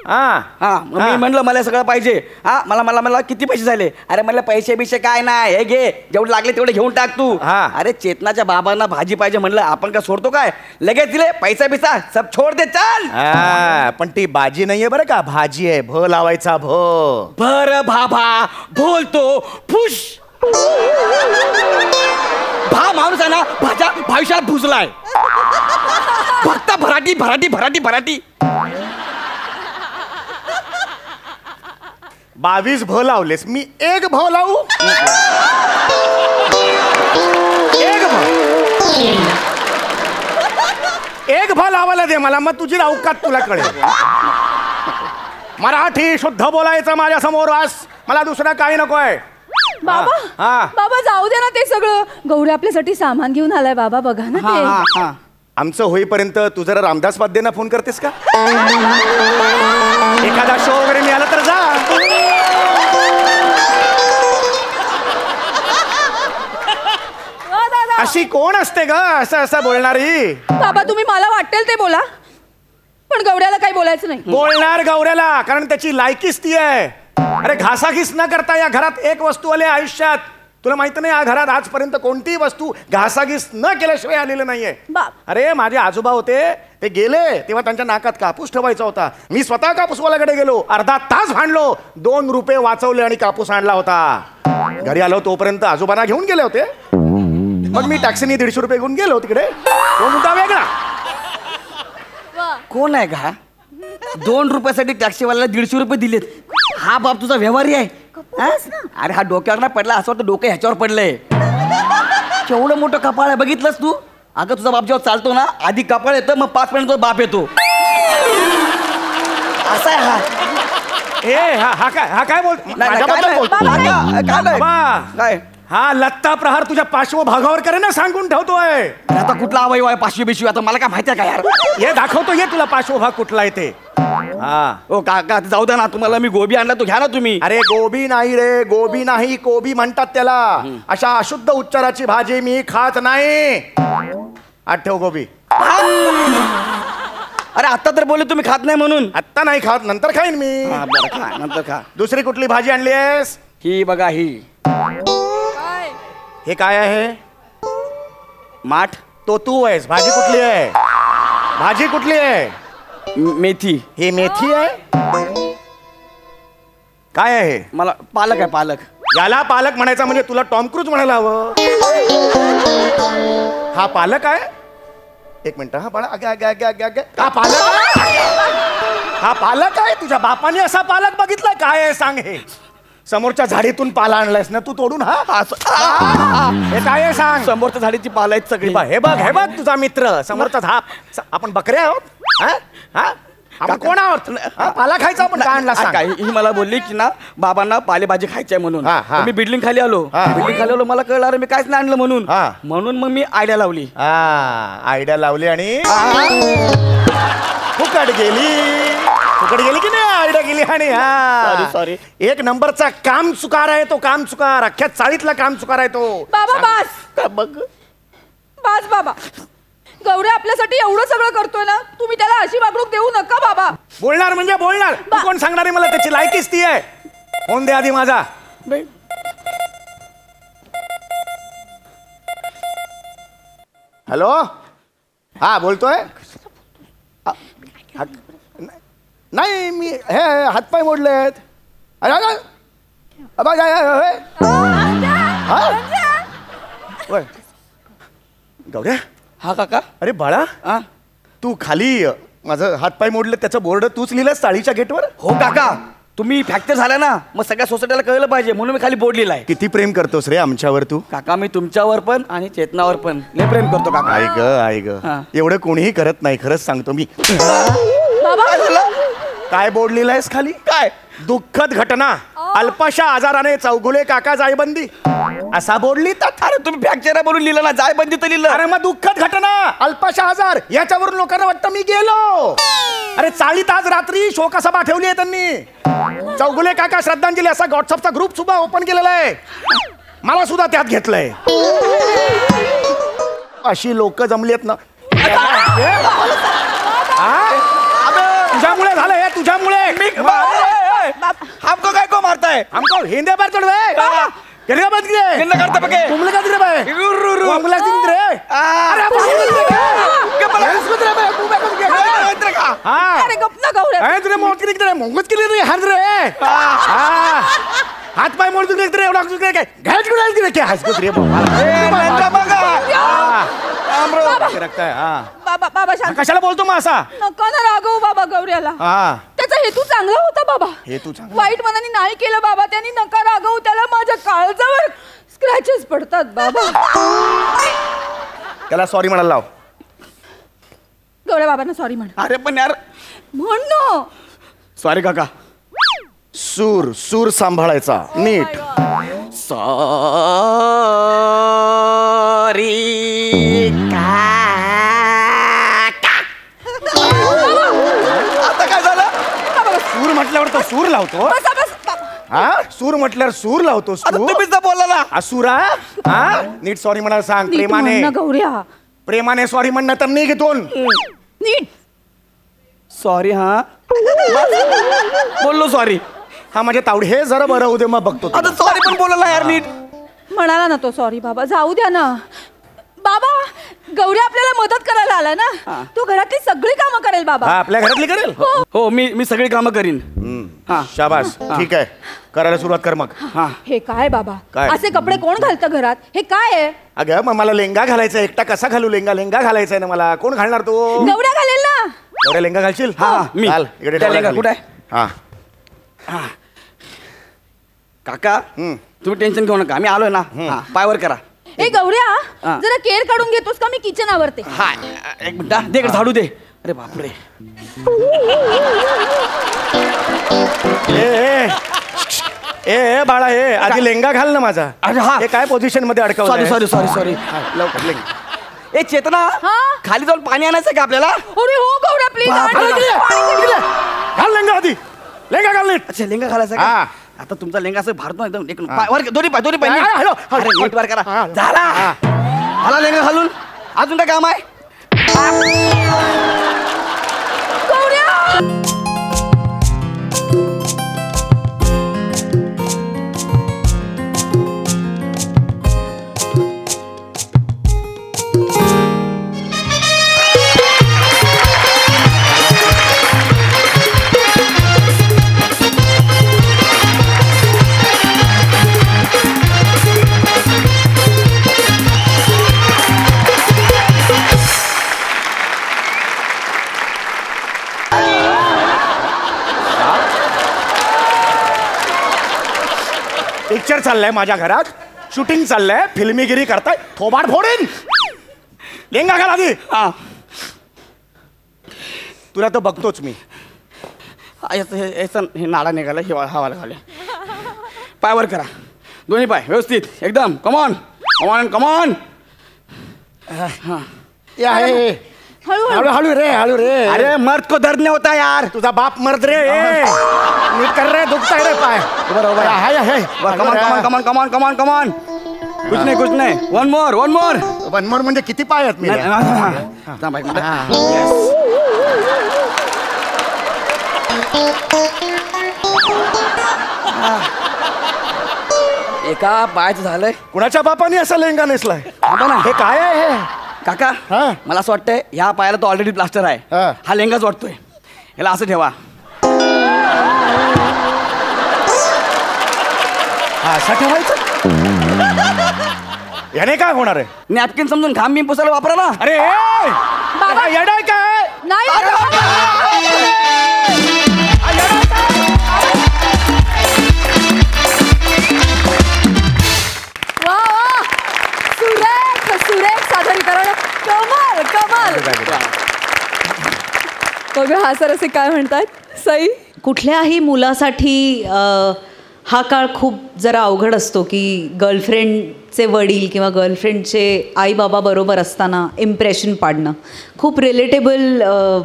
मी म्हणलं मला सगळं पाहिजे. मला किती पैसे झाले? अरे म्हणलं पैसे बिशे काय नाही, हे घे, जेवढे लागले तेवढे घेऊन टाक तू. अरे चेतनाच्या बाबांना भाजी पाहिजे म्हणलं, आपण का सोडतो काय? लगेच दिले पैसा बिसा सब छोड दे, चल. पण ती भाजी नाहीये बरं का, भाजी आहे. भ लावायचा, भ. भर भाभा बोलतो फुश. भा माणूस आहे ना, भाज्या भविष्यात भुजलाय. फक्त भराटी भराटी भराटी भराटी. 22 भ लावलेस, मी 1 भ लावू? 1 भ लावायला दे मला, मग तुझी अवकात तुला कळेल. मराठी शुद्ध बोलायचं माझ्या समोर वास, मला दुसरं काही नकोय. बाबा बाबा जाऊ दे ना ते सगळं. गौरी आपल्यासाठी सामान घेऊन आलाय बाबा, बघा ना ते. आमचं होईपर्यंत तू जरा रामदास वाद्येंना फोन करतेस का? एखादा शो वगैरे मिळाला तर जा. अशी कोण असते ग असं बोलणारी? बाबा तुम्ही मला वाटेल ते बोला, पण गौऱ्याला काही बोलायचं नाही. बोलणार गौऱ्याला, कारण त्याची लायकीच ती आहे. अरे घासाघीस न करता या घरात एक वस्तू आली आयुष्यात. तुला माहित नाही या घरात आजपर्यंत कोणतीही वस्तू घासाघीस न केल्याशिवाय आलेलं नाहीये. अरे माझे आजोबा होते, ते गेले तेव्हा त्यांच्या नाकात कापूस ठेवायचा होता. मी स्वतः कापूसवाल्याकडे गेलो, अर्धा तास भांडलो, 2 रुपये वाचवले आणि कापूस आणला होता. घरी आलो तोपर्यंत आजोबांना घेऊन गेले होते. मग मी टॅक्सीने 150 रुपये घेऊन गेलो तिकडे. तो मुद्दा वेगळा. कोण आहे का? 2 रुपयासाठी टॅक्सीवाल्याला 150 रुपये दिलेत. हा बाप तुझा व्यवहारी आहे. अरे हा डोक्यावर नाही पडला, असं वाटतं डोकं ह्याच्यावर पडलंय. केवढं मोठं कपाळ आहे बघितलंस तू? अगं तुझा बाप जेव्हा चालतो ना, आधी कपाळ येतं, मग 5 मिनिट बाप येतो. असा आहे हा. हा काय काय? हा लत्ता प्रहार तुझ्या पार्श्वभागावर करे ना, सांगून ठेवतोय. आता कुठला अवयव आहे पाचवी बिशवी? आता मला काय माहिती आहे का यार? हे दाखवतो, ये तुला पार्श्वभाग कुठला आहे ते. ओ काका जाऊ द्या ना, तुम्हाला मी गोबी आणला तो घ्या ना तुम्ही. अरे गोबी नाही रे, गोबी नाही, कोबी म्हणतात त्याला. अशा अशुद्ध उच्चाराची भाजी मी खात नाही. आठव गोबी. अरे आता तर बोलले तुम्ही खात नाही म्हणून. आत्ता नाही खात, नंतर खाईन मी. हा, बरं खा, नंतर खा. दुसरी कुठली भाजी आणली आहेस? ही बघा ही. हे काय आहे? माठ. तो तू आहेस. भाजी कुठली आहे? भाजी कुठली आहे? मेथी. हे मेथी आहे? काय आहे? मला पालक आहे, पालक. याला पालक म्हणायचा म्हणजे तुला टॉम क्रूज म्हणायला हवं. हा पालक आहे? एक मिनिट. हा बाळा, आगे आगे आगे आगे आगे. हा पालक आहे? हा पालक आहे? तुझ्या बापाने असा पालक बघितलाय? काय आहे सांग. हे समोरच्या झाडीतून पाला आणलायस ना तू तोडून? हा हे काय आहे सांग. समोरच्या झाडीची पाला आहेत सगळी. हे बघ तुझा मित्र समोरचा झाप. आपण बकरे आहोत? हा हा आपण कोण आहोत? पाला खायचा आपण. काय आणला सांग. ही मला बोलली की ना बाबांना पालेभाजी खायची आहे म्हणून. मी बिल्डिंग खाली आलो. बिल्डिंग खाली आलो, मला कळलं मी काहीच नाही आणलं म्हणून. म्हणून मग मी आयडिया लावली. आयडिया लावली आणि फुकट गेली की नाही? आयडिया गेली. आणि सॉरी. एक नंबरचा काम चुकार आहे तो. काम चुकार. अख्ख्या चाळीतला काम चुकार आहे तो. बाबा बास. बघ बास बाबा. गौऱ्या आपल्यासाठी एवढं सगळं करतोय ना, तुम्ही त्याला अशी वागणूक देऊ नका बाबा. बोलणार म्हणजे बोलणार. तू कोण सांगणार आहे मला? त्याची लायकीच ती आहे. फोन दे आधी माझा. हॅलो. हा बोलतोय. नाही मी हे हातपाय मोडलेत. गौऱ्या. हा काका. अरे बाळा, तू खाली माझं हातपाय मोडले त्याचं बोर्ड तूच लिहिलंस चाळीच्या गेटवर? हो काका, तुम्ही फ्रॅक्चर झाला ना मग सगळ्या सोसायटीला कळलं पाहिजे म्हणून मी खाली बोर्ड लिहिलाय. किती प्रेम करतोस रे आमच्यावर तू. काका मी तुमच्यावर पण आणि चेतनावर पण लय प्रेम करतो काका. आई ग एवढं कोणीही करत नाही, खरंच सांगतो मी. काय बोर्ड लिहिलायस खाली? काय? दुःखद घटना, अल्पशा आजाराने चौगुले काका जायबंदी असा बोर्ड लिहितात. अरे तुम्ही फ्रॅक्चर बोलून लिहिलं ना, जायबंदी तर लिहिलं. अरे मग दुःखद घटना, अल्पशा आजार याच्यावरून लोकांना वाटतं मी गेलो. अरे चाळीत आज रात्री शोकसभा ठेवली आहे त्यांनी. चौगुले काका श्रद्धांजली असा व्हॉट्सअपचा ग्रुप सुद्धा ओपन केलेला आहे. मला सुद्धा त्यात घेतलंय. अशी लोक जमली आहेत ना. तुझ्यामुळे झालं हे, तुझ्यामुळे. हमको काय को मारताय? हमको हिंदे पर चढ़ गए कितना बच गए कितना करता पके तुमले का दिख रहा है वो अंगला दिख रहा है. अरे क्या बोला इसको दिख रहा है तू बैठ गया. हां अरे गप ना गौऱ्या. अरे तुझे मोठ दिख रहा है मोंगच के लिए हंस रहे हैं. हां हाथ पाय मोड़ दिख रहे एवढा दिख रहा है घाट को डाल के क्या हंस को रे बाबा बघा आमरो रखता है. हां बाबा बाबा शांत. कशाला बोलतो मग असा? नका ना रागवू बाबा गौऱ्याला. हां त्याचा हेतू चांगला होता बाबा. हेतू चांगला. वाईट मनाने नाही केलं बाबा त्यांनी. नका रागवू त्याला. माझ्या काळजावर स्क्रॅचेस पडतात बाबा. त्याला सॉरी म्हणायला लाव. गौऱ्या बाबांना सॉरी म्हण. अरे पण यार म्हण ना. सॉरी काका. सूर सांभाळायचा नीट. सॉरी आता काय झालं? सूर म्हटल्यावर तो सूर लावतो. बसा बस बाबा. हा सूर म्हटल्यावर सूर लावतोस आता तू. तुम्हीच तर बोलला ना. असुरा. हा नीट सॉरी म्हणायला सांग. नीट प्रेमाने म्हण ना गौऱ्या. प्रेमाने सॉरी म्हणणं तर निघ इथून. नीट. सॉरी. हा बोललो सॉरी. हा म्हणजे तावडी हे जरा बरं होऊ दे मग बघतो. आता सॉरी पण बोलला यार नीट. म्हणाला ना तो सॉरी बाबा. जाऊ द्या ना बाबा. गौऱ्या आपल्याला मदत करायला आला ना. तो घरातली सगळी कामं करेल बाबा. हा आपल्या घरातली करेल. हो मी सगळी कामं करीन. हा शाबास. ठीक आहे करायला सुरुवात कर मग. हा हे काय बाबा? काय? असे कपडे कोण घालतं घरात? हे काय आहे? अगं मग मला लेंगा घालायचा. एकटा कसा घालू लेंगा? लेंगा घालायचा आहे ना मला. कोण घालणार तो? गौऱ्या घालेल ना. एवढ्या लेंगा घालशील? हा, मी. घाल. इकडे त्या ठेवला लेंगा खाली. कुठे आहे? हा काका तुम्ही टेन्शन घेऊ नका, मी आलोय ना. हा, पायवर करा. ए गौऱ्या हा. जरा केअर काढून घेतोस का? मी किचन आवरते. हा एक मिनिट दे इकडे झाडू दे. अरे बापरे. ए बाळा हे आधी लेंगा घाल ना माझा. अरे हा. हे काय पोझिशन मध्ये अडकवलं? सॉरी लवकर लेंगा. ए चेतना हा? खाली जाऊन पाणी आणायचं का आपल्याला? अरे हो गौऱ्या प्लीज. घाल लेंगा आधी. लेंगा घाल नीट. अच्छा लेंगा घालायचा का? हा. आता तुमचा लेंगा असं भारतो एकदम एक वर दोन्ही पाय हा, हॅलो. अरे नीट वर करा. हा. झाला. मला लेंगा घालून अजून काय काम आहे? पिक्चर चाललंय माझ्या घरात, शूटिंग चाललंय, फिल्मीगिरी करताय, थोबाड फोडीन. लेंगा घाल आधी. तुला तर बघतोच मी. हे नाडा निघाला, हवाला घाले. पाय वर करा, दोन्ही पाय व्यवस्थित एकदम. Come on come on come on. हळू रे, हळू रे. अरे मर्द को दर्द नहीं होता यार. तुझा बाप मर्द रे. नीट कर रे, दुखताय रे पाय. बरोबर आहे. Come on come on come on come on come on come on. कुछ नाही. वन मोर म्हणजे किती पाय आहेत मी? एका पायाचं झालंय. कुणाच्या बापाने असा लेंगा नेसलाय? हे काय आहे हे? काका मला असं वाटतंय ह्या पायाला तो ऑलरेडी प्लास्टर आहे. हा लेंगाच वाटतोय. याला असं ठेवा. असं ठेवायचं? याने काय होणार आहे? नॅपकिन समजून घाम बिम पुसायला वापरा ना. अरे बाबा येडाय काय? नाही सुरेख सादरीकरण. कमाल. बघा हा सर असे काय म्हणतात. सई, कुठल्याही मुलासाठी हा काळ खूप जरा अवघड असतो की गर्लफ्रेंडचे वडील किंवा गर्लफ्रेंडचे आई बाबा बरोबर असताना इम्प्रेशन पाडणं. खूप रिलेटेबल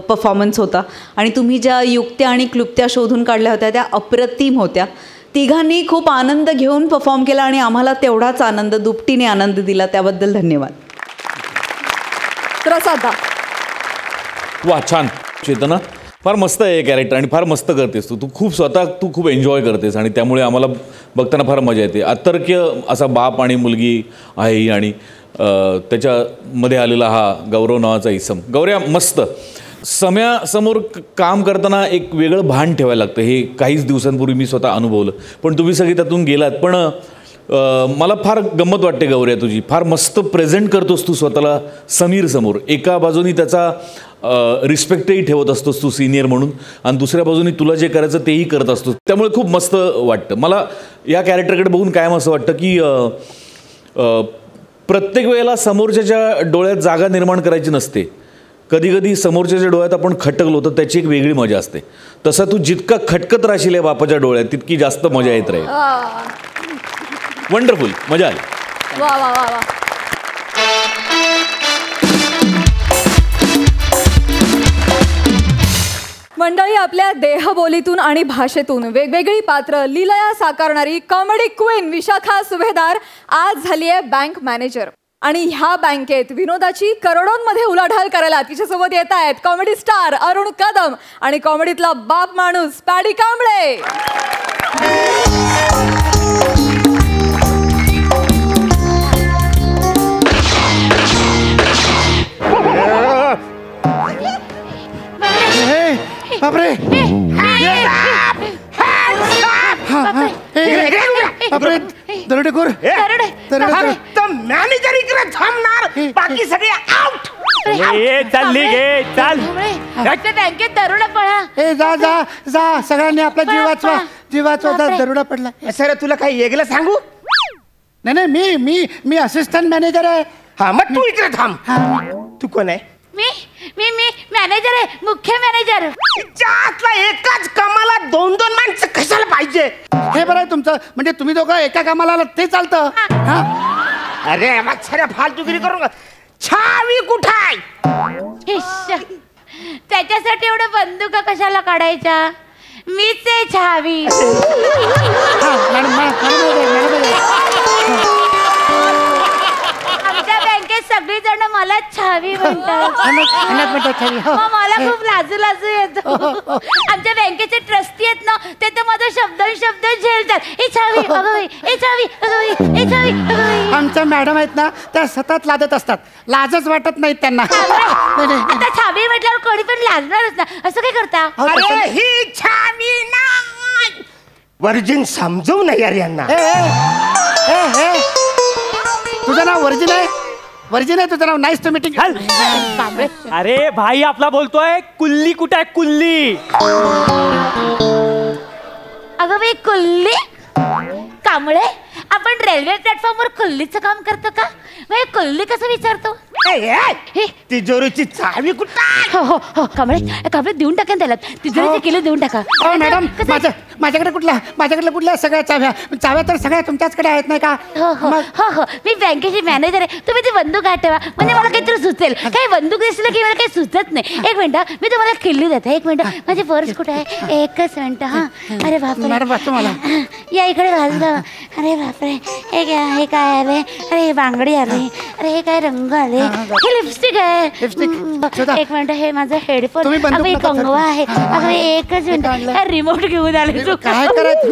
परफॉर्मन्स होता आणि तुम्ही ज्या युक्त्या आणि क्लुप्त्या शोधून काढल्या होत्या त्या अप्रतिम होत्या. तिघांनी खूप आनंद घेऊन परफॉर्म केला आणि आम्हाला तेवढाच आनंद, दुपटीने आनंद दिला. त्याबद्दल धन्यवाद. प्रसादा. वा, छान. चेतना, फार मस्त आहे कॅरेक्टर आणि फार मस्त करतेस तू तू खूप एन्जॉय करतेस आणि त्यामुळे आम्हाला बघताना फार मजा येते. अतर्क्य असा बाप आणि मुलगी आहे आणि त्याच्यामध्ये आलेला हा गौरव नावाचा इसम. गौऱ्या, मस्त. समोर काम करताना एक वेगळं भान ठेवायला लागतं. हे काहीच दिवसांपूर्वी मी स्वतः अनुभवलं, पण तुम्ही सगळी त्यातून गेलात. पण मला फार गंमत वाटते गौऱ्या तुझी. फार मस्त प्रेझेंट करतोस तू स्वतःला समीर समोर. एका बाजूनी त्याचा रिस्पेक्टही ठेवत असतोस तू सिनियर म्हणून आणि दुसऱ्या बाजूनी तुला जे करायचं तेही करत असतोस. त्यामुळे खूप मस्त वाटतं मला या कॅरेक्टरकडे बघून. कायम असं वाटतं की प्रत्येक वेळेला समोरच्याच्या डोळ्यात जागा निर्माण करायची नसते. कधी कधी समोरच्याच्या डोळ्यात आपण खटकलो तर त्याची एक वेगळी मजा असते. तसं तू जितका खटकत राहशील या बापाच्या डोळ्यात तितकी जास्त मजा येत राहील. वंडरफुल, मजा आली. वा वा वा वा. मंडळी, आपल्या देहबोलीतून आणि भाषेतून वेगवेगळी पात्र लीलया साकारणारी कॉमेडी क्वीन विशाखा सुभेदार आज झाली आहे बँक मॅनेजर. आणि ह्या बँकेत विनोदाची करोडोंमध्ये उलाढाल करायला तिच्यासोबत येत आहेत कॉमेडी स्टार अरुण कदम आणि कॉमेडीतला बाप माणूस पॅडी कांबळे. बापरे, बापरे, दरोडेखोर. मॅनेजर इकडे थांबणार, बाकी सगळे आउट. चालली गे, चाल. बँकेत दरोडा पळा. जा सगळ्यांनी आपला जीव वाचवा. दरोडा पडला. सर, तुला काही वेगळं सांगू? नाही, मी असिस्टंट मॅनेजर आहे. हा, मग तू इकडे थांब. तू कोण आहे? मी मॅनेजर आहे, मुख्य मॅनेजर. त्यातला एकाच कामाला दोन माणसं कशाला पाहिजे? हे बरं आहे तुमचं, म्हणजे तुम्ही दोघं एका कामाला आलात ते चालतं. अरे मच्छऱ्या, फालतूगिरी करू नका. छावी कुठं आहे? त्याच्यासाठी एवढं बंदुका कशाला काढायच्या? मीच आहे छावी. आमच्या बँकेत सगळी जण मला छावी म्हणतात. मग मला खूप लाजू येतो. आमच्या बँकेचे ट्रस्टी आहेत ना, ते तर माझा शब्द झेलतात. ए छावी, ए छावी, ए छावी. आमच्या मॅडम आहेत ना, त्या सतत लाजत असतात. लाजच वाटत नाही त्यांना. आता छावी म्हटल्यावर कोणी पण लाजणारच ना. असं काय करता? अरे ही छावी नाही, वर्जिन समजवू नाही यार यांना. तुझं नाव वर्जिन आहे? वर्जिन आहे तुझं नाव? Nice to meeting. अरे भाई आपला बोलतोय. कुल्ली कुठे आहे? कुल्ली. अगं बाई, कुल्ली कांबळे आपण रेल्वे प्लॅटफॉर्मवर कुल्लीचं काम करतो का? मग कुल्ली कसं विचारतो? तिजोरीची चावी कुठं? हो हो कांबळे देऊन टाका त्याला, तिजोरीची किलो देऊन टाका. मॅडम माझ्याकडे कुठल्या सगळ्या चाव्या तर सगळ्या तुमच्याचकडे आहेत नाही का? हो हो हो हो मी बँकेची मॅनेजर आहे. तुम्ही ती बंदूक आत ठेवा, म्हणजे मला काहीतरी सुचेल. काही बंदूक दिसलं की मला काही सुचत नाही. एक मिनिट मी तुम्हाला किल्ली देते. एक मिनिट माझी पर्स कुठे आहे? एकच मिनिट. हा अरे बापरे मॅडम तुम्हाला या इकडे घाललं. अरे बापरे हे काय आले? अरे हे बांगडी आली. अरे हे काय रंग आले? हे लिपस्टिक आहे. एक मिनिट हे माझं हेडफोन. अगं कंगवा आहे. अगं एकच मिनिट रिमोट घेऊन आले. काय करायचं?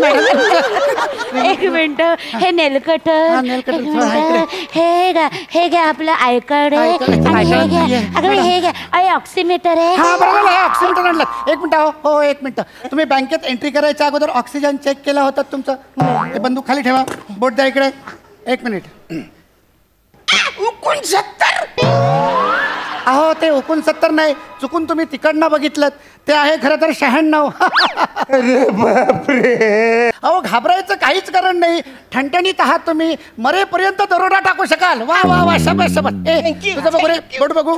एक मिनिट हे नेलकट. हे घ्या आपलं आयकार्ड आहे. आणि हे घ्या अगं हे घ्या. अरे ऑक्सिमीटर आहे. हा बरोबर आहे ऑक्सिमीटर आणलं. एक मिनिट हो एक मिनिट. तुम्ही बँकेत एंट्री करायच्या अगोदर ऑक्सिजन चेक केला होता तुमचं? हे बंदूक खाली ठेवा. बोट द्या इकडे. एक मिनिट. 69. अहो ते 69 नाही, चुकून तुम्ही तिकडनं बघितलं. ते आहे खरं तर 96. अरे बापरे. अहो घाबरायचं काहीच कारण नाही. ठणठणीत आहात तुम्ही. मरेपर्यंत दरोडा टाकू शकाल. वा वा वा शबास शबास. तुझं बघू रे बोट बघू.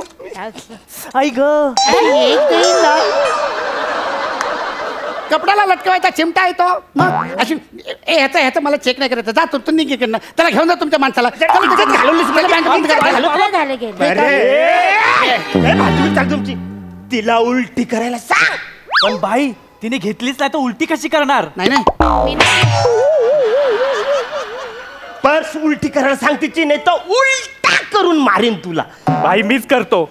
आई ग कपड्याला लटकवायचा चिमटा आहे तो. मग अशी ह्याचं मला चेक नाही करायचं. जा तू निघ इकडनं. त्याला घेऊन जा तुमच्या माणसाला. तुमची तिला उलटी करायला सांग. पण बाई तिने घेतलीच नाही तर उलटी कशी करणार? नाही पर्स उलटी करायला सांग तिची, नाही तर उलटा करून मारीन तुला. बाई मीच करतो.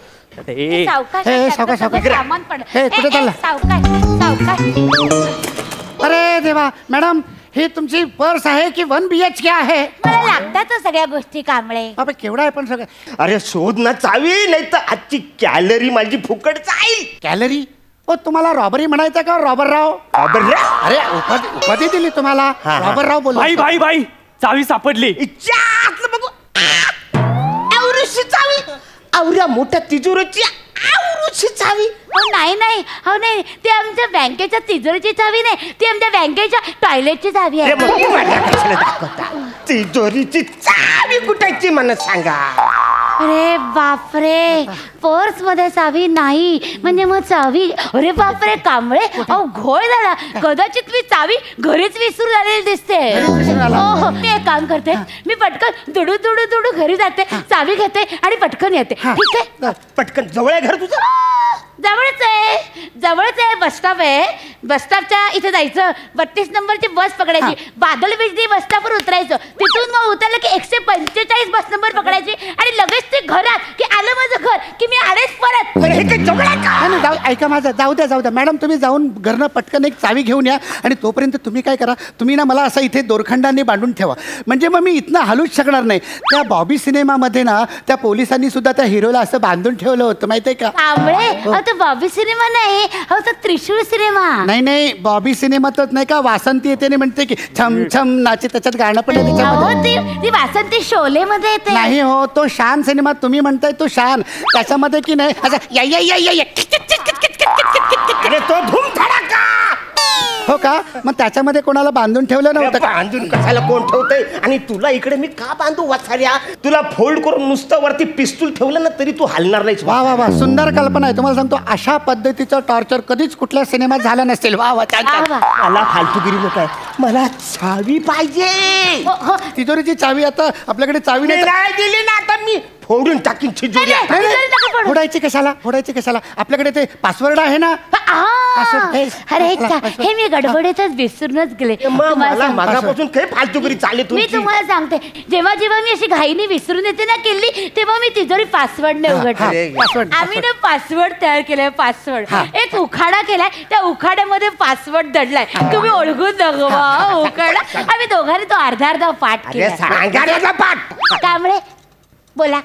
अरे देवा. मॅडम ही तुमची पर्स आहे की 1 BHK आहे? मला लागतात सगळ्या गोष्टी कांबळे. बाबा केवढा आहे पण सगळं? अरे शोध ना चावी, नाही तर आजची कॅलरी माझी फुकट जाईल. कॅलरी? ओ तुम्हाला रॉबरी म्हणायचं का रॉबरराव? अरे उपाधी दिली तुम्हाला रॉबरराव बोल. बाई चावी सापडली. बघू आवृषी चावी. आवऱ्या मोठ्या तिजोरीची आवृषी चावी. नाही हो नाही ते आमच्या बँकेच्या तिजोरीची चावी नाही, ती आमच्या बँकेच्या टॉयलेटची चावी आहे. तिजोरीची चावी कुठायची मला सांगा. अरे बापरे पर्स मध्ये चावी नाही म्हणजे मग चावी. अरे बापरे कांबळे अहो घोळ झाला. कदाचित मी चावी घरीच विसरून आलेली दिसते. हो मी एक काम करते. मी पटकन दुडू घरी जाते, चावी घेते आणि पटकन येते. ठीक आहे? पटकन जवळ आहे घर तुझं? जवळच आहे बसस्टॉप आहे. बसस्टॉपच्या इथे जायचं. 32 नंबरची बस पकडायची. बादल बिजली बस स्टॉपवर उतरायचं. तिथून मग उतरलं की 145 बस नंबर पकडायची आणि लगेच ते घरात की आलं माझं घर की मी आलेच परत. ऐका माझं जाऊ द्या मॅडम. तुम्ही जाऊन घरनं पटकन एक चावी घेऊन या आणि तोपर्यंत तुम्ही काय करा, तुम्ही ना मला असं इथे दोरखंडांनी बांधून ठेवा. म्हणजे मग मी इथनं हलूच शकणार नाही. त्या बॉबी सिनेमामध्ये ना त्या पोलिसांनी सुद्धा त्या हिरोला असं बांधून ठेवलं होतं माहितीये का? तो बॉबी सिनेमा नाही हो, तो त्रिशूळ सिनेमा. नाही बॉबी सिनेमातच नाही का वासंती येते आणि म्हणते की छम छम नाचे. त्याच्यात गाणं पण आहे त्याच्यामध्ये. ती वासंती शोले मध्ये येते. नाही हो तो शान सिनेमा तुम्ही म्हणताय तो शान. त्याच्यामध्ये की नाही अरे तो धूम धडाका. हो का? मग त्याच्यामध्ये कोणाला बांधून ठेवलं नव्हतं का? बांधून कशाला कोण ठेवतंय? आणि तुला इकडे मी का बांधू वाचाऱ्या? तुला फोल्ड करून नुसतं वरती पिस्तूल ठेवलं ना तरी तू हलणार नाहीस. वा वा वा सुंदर कल्पना आहे. तुम्हाला सांगतो अशा पद्धतीचं टॉर्चर कधीच कुठल्या सिनेमात झालं नसेल. वा वा मला फालतूगिरी नको आहे. मला चावी पाहिजे. तिजोरीची चावी आता आपल्याकडे चावी नाही दिली ना आता मी फोडून टाकीन तिजोरी. फोडायची कशाला? आपल्याकडे ते पासवर्ड आहे ना. अरे हे मी गडबडीतच विसरूनच गेले. मला मागापासून काही फालतूगिरी चालली मी तुम्हाला सांगते. जेव्हा मी अशी घाईने विसरून येते ना केली तेव्हा मी तिजोरी पासवर्डने उघडते. आम्ही ना पासवर्ड तयार केलाय. पासवर्ड एक उखाडा केलाय. त्या उखाड्यामध्ये पासवर्ड दडलाय. तुम्ही ओळखून दाखवा उखाडा. आम्ही दोघांनी तो अर्धा पाठ केला. त्यामुळे बोला.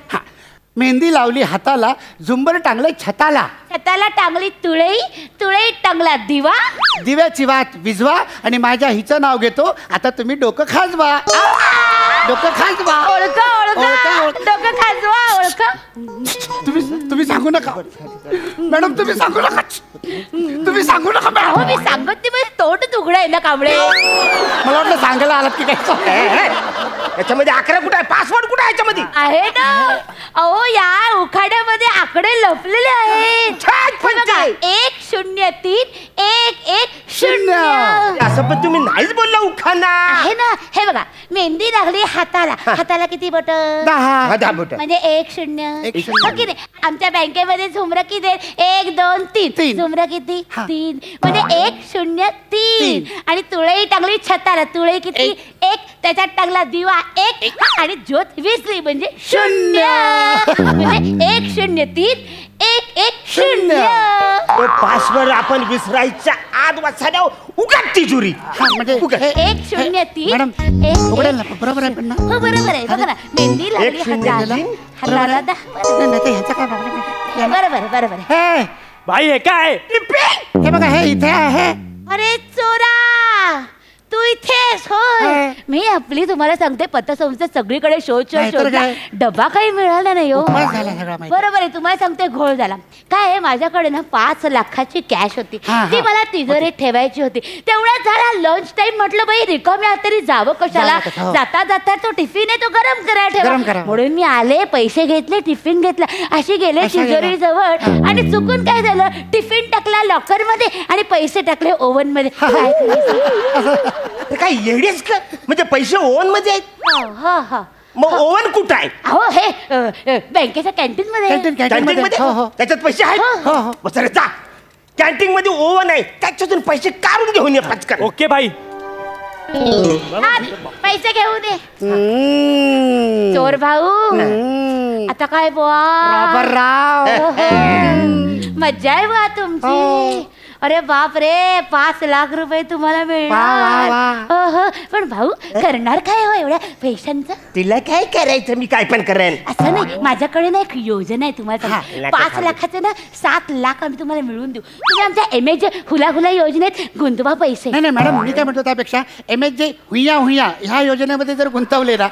मेहंदी लावली हाताला, झुंबर टांगले छताला टांगली तुळई टांगला दिवा. दिव्याची वात विझवा आणि माझ्या हिचं नाव घेतो. आता तुम्ही डोकं खाजवा. डोकं खाजवा. ओळखा ओळखा डोकं खाजवा ओळखा. तुम्ही सांगू नका मॅडम, तुम्ही सांगू नका, तुम्ही सांगू नका अहो मॅडम. मी सांगत नाही म्हणजे तोंड तुकडं आहे ना कांबळे. मला वाटलं सांगायला आलात की काय. याच्यामध्ये 11 कुठे आहे? पासवर्ड कुठे आहे याच्यामध्ये? आहे ना. अहो या उखाड्यामध्ये आकडे लपलेले आहेत. छान पंचे. 1031110. असं पण तुम्ही नाहीच बोलला उखाणा. आहे ना. हे बघा मेहंदी लागली हाताला. हाताला किती बोट? 10. 10 बोट. म्हणजे 1-0. हो की नाही. आमच्या बँकेमध्ये झुमरं किती आहेत? 1 2 3. झुमरं किती? 3. म्हणजे 103. आणि तुळई टांगली छताला. तुळई किती? 1. त्याच्यात टांगला दिवा 1. आणि ज्योत विसली म्हणजे 0. म्हणजे 1031110. पासवर्ड आपण विसरायच्या आत वाचायला उगाच तिजोरी. म्हणजे 103 मॅडम उघडेल ना, बरोबर आहे पण ना. हो बरोबर आहे. बघा ना मेहंदी लागली 103. हाताला. नाही, नाही, ते ह्याचं काय प्रॉब्लेम आहे? बरोबर आहे. हे बाई हे काय? हे बघा, हे इथे आहे. अरे चोरा तू इथेच होय. मी आपली तुम्हाला सांगते पतसंस्था सगळीकडे शोध नाहीतर शोधला. काय? डबा काही मिळाला नाही हो. उपवास झाला सगळा माहिती. बरोबर आहे. तुम्हाला सांगते घोळ झाला. काय आहे माझ्याकडे ना 5 लाखाची कॅश होती. हा. ती मला तिजोरीत ठेवायची होती. तेवढ्यात झाला लंच टाइम. म्हटलं बाई रिकाम्या तरी जावं कशाला. जावं कसं, हो. जाता जाता तो टिफिन आहे तो गरम करायला गरम ठेवा. करा. म्हणून मी आले पैसे घेतले टिफिन घेतला अशी गेले अशा गेला. तिजोरी जवळ आणि चुकून काय झालं टिफिन टाकला लॉकर मध्ये आणि पैसे टाकले ओव्हन मध्ये. काय करायचं? काय येडीच का? म्हणजे पैसे ओव्हन मध्ये आहेत? हा हा. मग ओव्हन कुठं आहे? अहो हे बँकेच्या कॅन्टीन मध्ये कॅन्टीन कॅन्टीन मध्ये. मध्ये? हो, हो. त्याच्यात पैसे आहेत? हो, हो. मग चला जा. कॅन्टीन मध्ये ओव्हन आहे त्याच्यातून पैसे काढून घेऊन ये पटकन. ओके भाई. पैसे घेऊन ये. चोर भाऊ आता काय बुवा. बाबराव. मज्जा आहे बुवा तुमची. अरे बाप रे 5 लाख रुपये तुम्हाला वा, मिळणार. वा. हो, पण भाऊ करणार काय हो एवढ्या पैशांचं? तिला काय करायचं? मी काय पण करेन. असं नाही माझ्याकडे ना एक योजना आहे तुम्हाला हा, सांगते. लाखात 5 लाखाचे ना 7 लाख आम्ही तुम्हाला मिळवून देऊ. तुम्ही आमच्या एमएच हुला हुला योजनेत गुंतवा पैसे. नाही नाही मॅडम, मी काय म्हणतो त्यापेक्षा MSJ हुया हुया ह्या योजनेमध्ये जर गुंतवले ना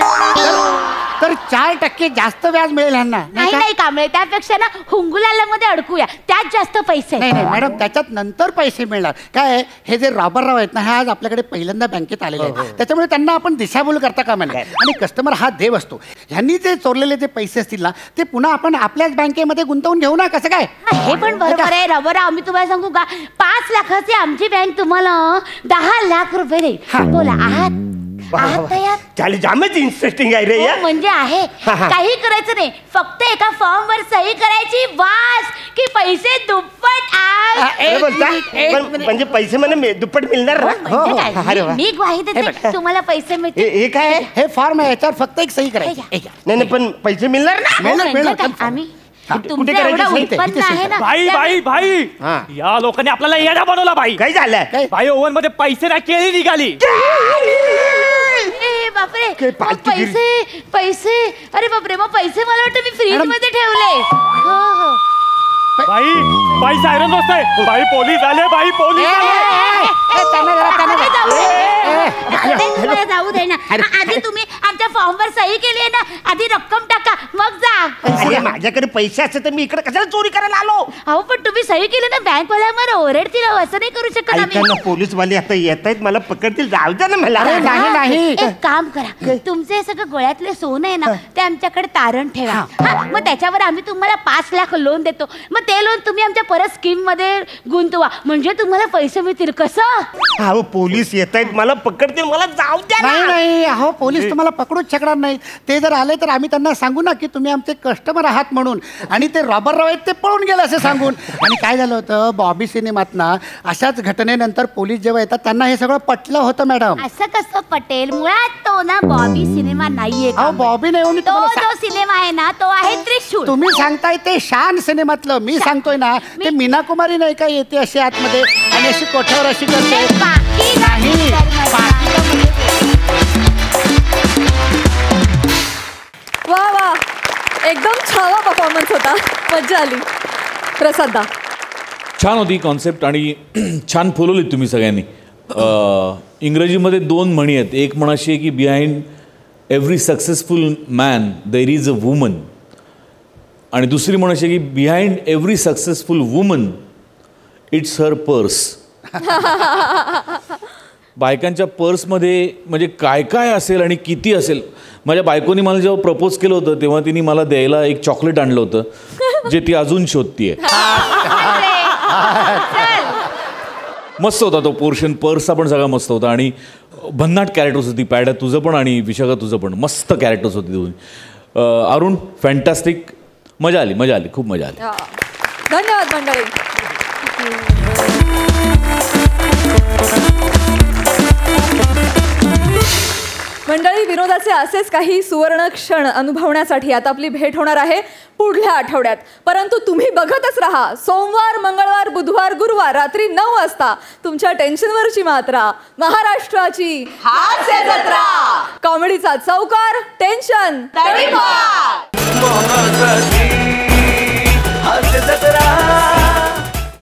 तर 4% जास्त व्याज मिळेल ह्यांना. नाही का? नाही कांबळे त्यापेक्षा ना हुंगुलाला मध्ये अडकूया त्यात जास्त पैसे आहेत. नाही नाही मॅडम, त्याच्यात नंतर पैसे मिळणार. काय आहे, हे जे रॉबरराव आहेत ना, हे आज आपल्याकडे पहिल्यांदा बँकेत आलेले आहेत. त्याच्यामुळे त्यांना आपण दिशाभूल करता कामा नये. आणि कस्टमर हा देव असतो. ह्यांनी जे चोरलेले जे पैसे असतील ना ते पुन्हा आपण आपल्याच बँकेमध्ये गुंतवून घेऊ ना. कसं काय? हे पण बरोबर आहे रबरा. आम्ही तुम्हाला सांगू का 5 लाखाची आमची बँक तुम्हाला 10 लाख रुपये देईल. बोला आहात तयार? चालेल. जामच इंटरेस्टिंग आहे रे. हो, म्हणजे आहे. काही करायचं नाही फक्त एका फॉर्म वर सही करायची वास की पैसे दुप्पट अरे बोलता? पण म्हणजे पैसे मला दुप्पट मिळणार ना? म्हणजे काय? अरे वा. मी ग्वाही देते तुम्हाला पैसे मिळतील. हे काय आहे? हे फॉर्म आहे, याच्यावर फक्त एक सही करायची. हे नाही नाही पण पैसे मिळणार ना? मिळणार, म्हणजे मिळणार. काय? आम्ही कुठे तुमचं करायची एवढं सही? उत्पन्न आहे ना भाई त्यामुळे- भाई भाई हा. या लोकांनी आपल्याला येडा बनवला भाई. काय झालं? भाई ओव्हन मध्ये पैसे ना केळी निघाली. ए, बापरे काय मग पालतूगिरी. पैसे अरे बापरे मग पैसे मला वाटतं मी फ्रीज मध्ये ठेवले. हो हो भाई भाई सायरन वाजताय. भाई पोलीस आले. भाई पोलीस आले. मला जाऊ दे ना. आधी तुम्ही आमच्या फॉर्म वर सही केली आहे ना आधी रक्कम टाका मग जा. अरे माझ्याकडे पैसे असते तर मी इकडे कशाला चोरी करायला आलो? अहो पण तुम्ही सही केली ना बँक वाला मला ओरडतील अहो, असं नाही करू शकत आम्ही. ऐका ना पोलीसवाले आता येत आहेत मला पकडतील. जाऊ द्या ना मला. अरे नाही नाही. एक काम करा तुमचे सगळं गोळ्यातले सोनं आहे ना ते आमच्याकडे तारण ठेवा. हा, मग त्याच्यावर आम्ही तुम्हाला 5 लाख लोन देतो. मग ते लोन तुम्ही आमच्या परत स्कीम मध्ये गुंतवा म्हणजे तुम्हाला पैसे मिळतील. कसं? अहो पोलीस येत आहेत मला पकडतील. मला जाऊ द्या नाही ना. नाही अहो पोलीस तुम्हाला पकडूच शकणार नाही. ते जर आले तर आम्ही त्यांना सांगू ना की तुम्ही आमचे कस्टमर आहात म्हणून. आणि ते रॉबरराव आहेत ते पळून गेले असं सांगून. आणि काय झालं होतं बॉबी सिनेमात ना अशाच घटनेनंतर पोलीस जेव्हा येतात त्यांना हे सगळं पटलं होतं मॅडम. असं कसं पटेल? मुळात तो ना बॉबी सिनेमा नाहीये अहो बॉबी नाही मी तो तुम्हाला जो सिनेमा आहे ना तो आहे त्रिशूल. तुम्ही सांगताय ते शान सिनेमातलं. मी सांगतोय ना ते मीना कुमारी नाही का येते अशी आतमध्ये आणि अशी कोठ्यावर अशी करते. बाकी नाही. वा वा एकदम छावा परफॉर्मन्स होता. मज्जा आली. प्रसाद दा छान होती कॉन्सेप्ट आणि छान फुलवलीत तुम्ही सगळ्यांनी. इंग्रजीमध्ये 2 म्हणी आहेत. एक म्हण अशी आहे की behind every successful man there is a woman. आणि दुसरी म्हण अशी की behind every successful woman it's her purse. बायकांच्या पर्समध्ये म्हणजे काय काय असेल आणि किती असेल. माझ्या बायकोनी मला जेव्हा प्रपोज केलं होतं तेव्हा तिने मला द्यायला एक चॉकलेट आणलं होतं जे ती अजून शोधतीये. मस्त होता तो पोर्शन. पर्सचा पण सगळा मस्त होता आणि भन्नाट कॅरेक्टर्स होती. पॅडा तुझं पण आणि विशाखा तुझं पण मस्त कॅरेक्टर्स होती दोन्ही. अरुण फॅन्टॅस्टिक. मजा आली खूप मजा आली. धन्यवाद मंडळी. मंडळी, विनोदाचे असेच काही सुवर्ण क्षण अनुभवण्यासाठी आता आपली भेट होणार आहे पुढल्या आठवड्यात. परंतु तुम्ही बघतच राहा सोमवार, मंगळवार, बुधवार, गुरुवार रात्री 9 वाजता तुमच्या टेन्शनवरची मात्रा, महाराष्ट्राची हास्य जत्रा. कॉमेडीचा चौकार, टेन्शन हास्य जत्रा.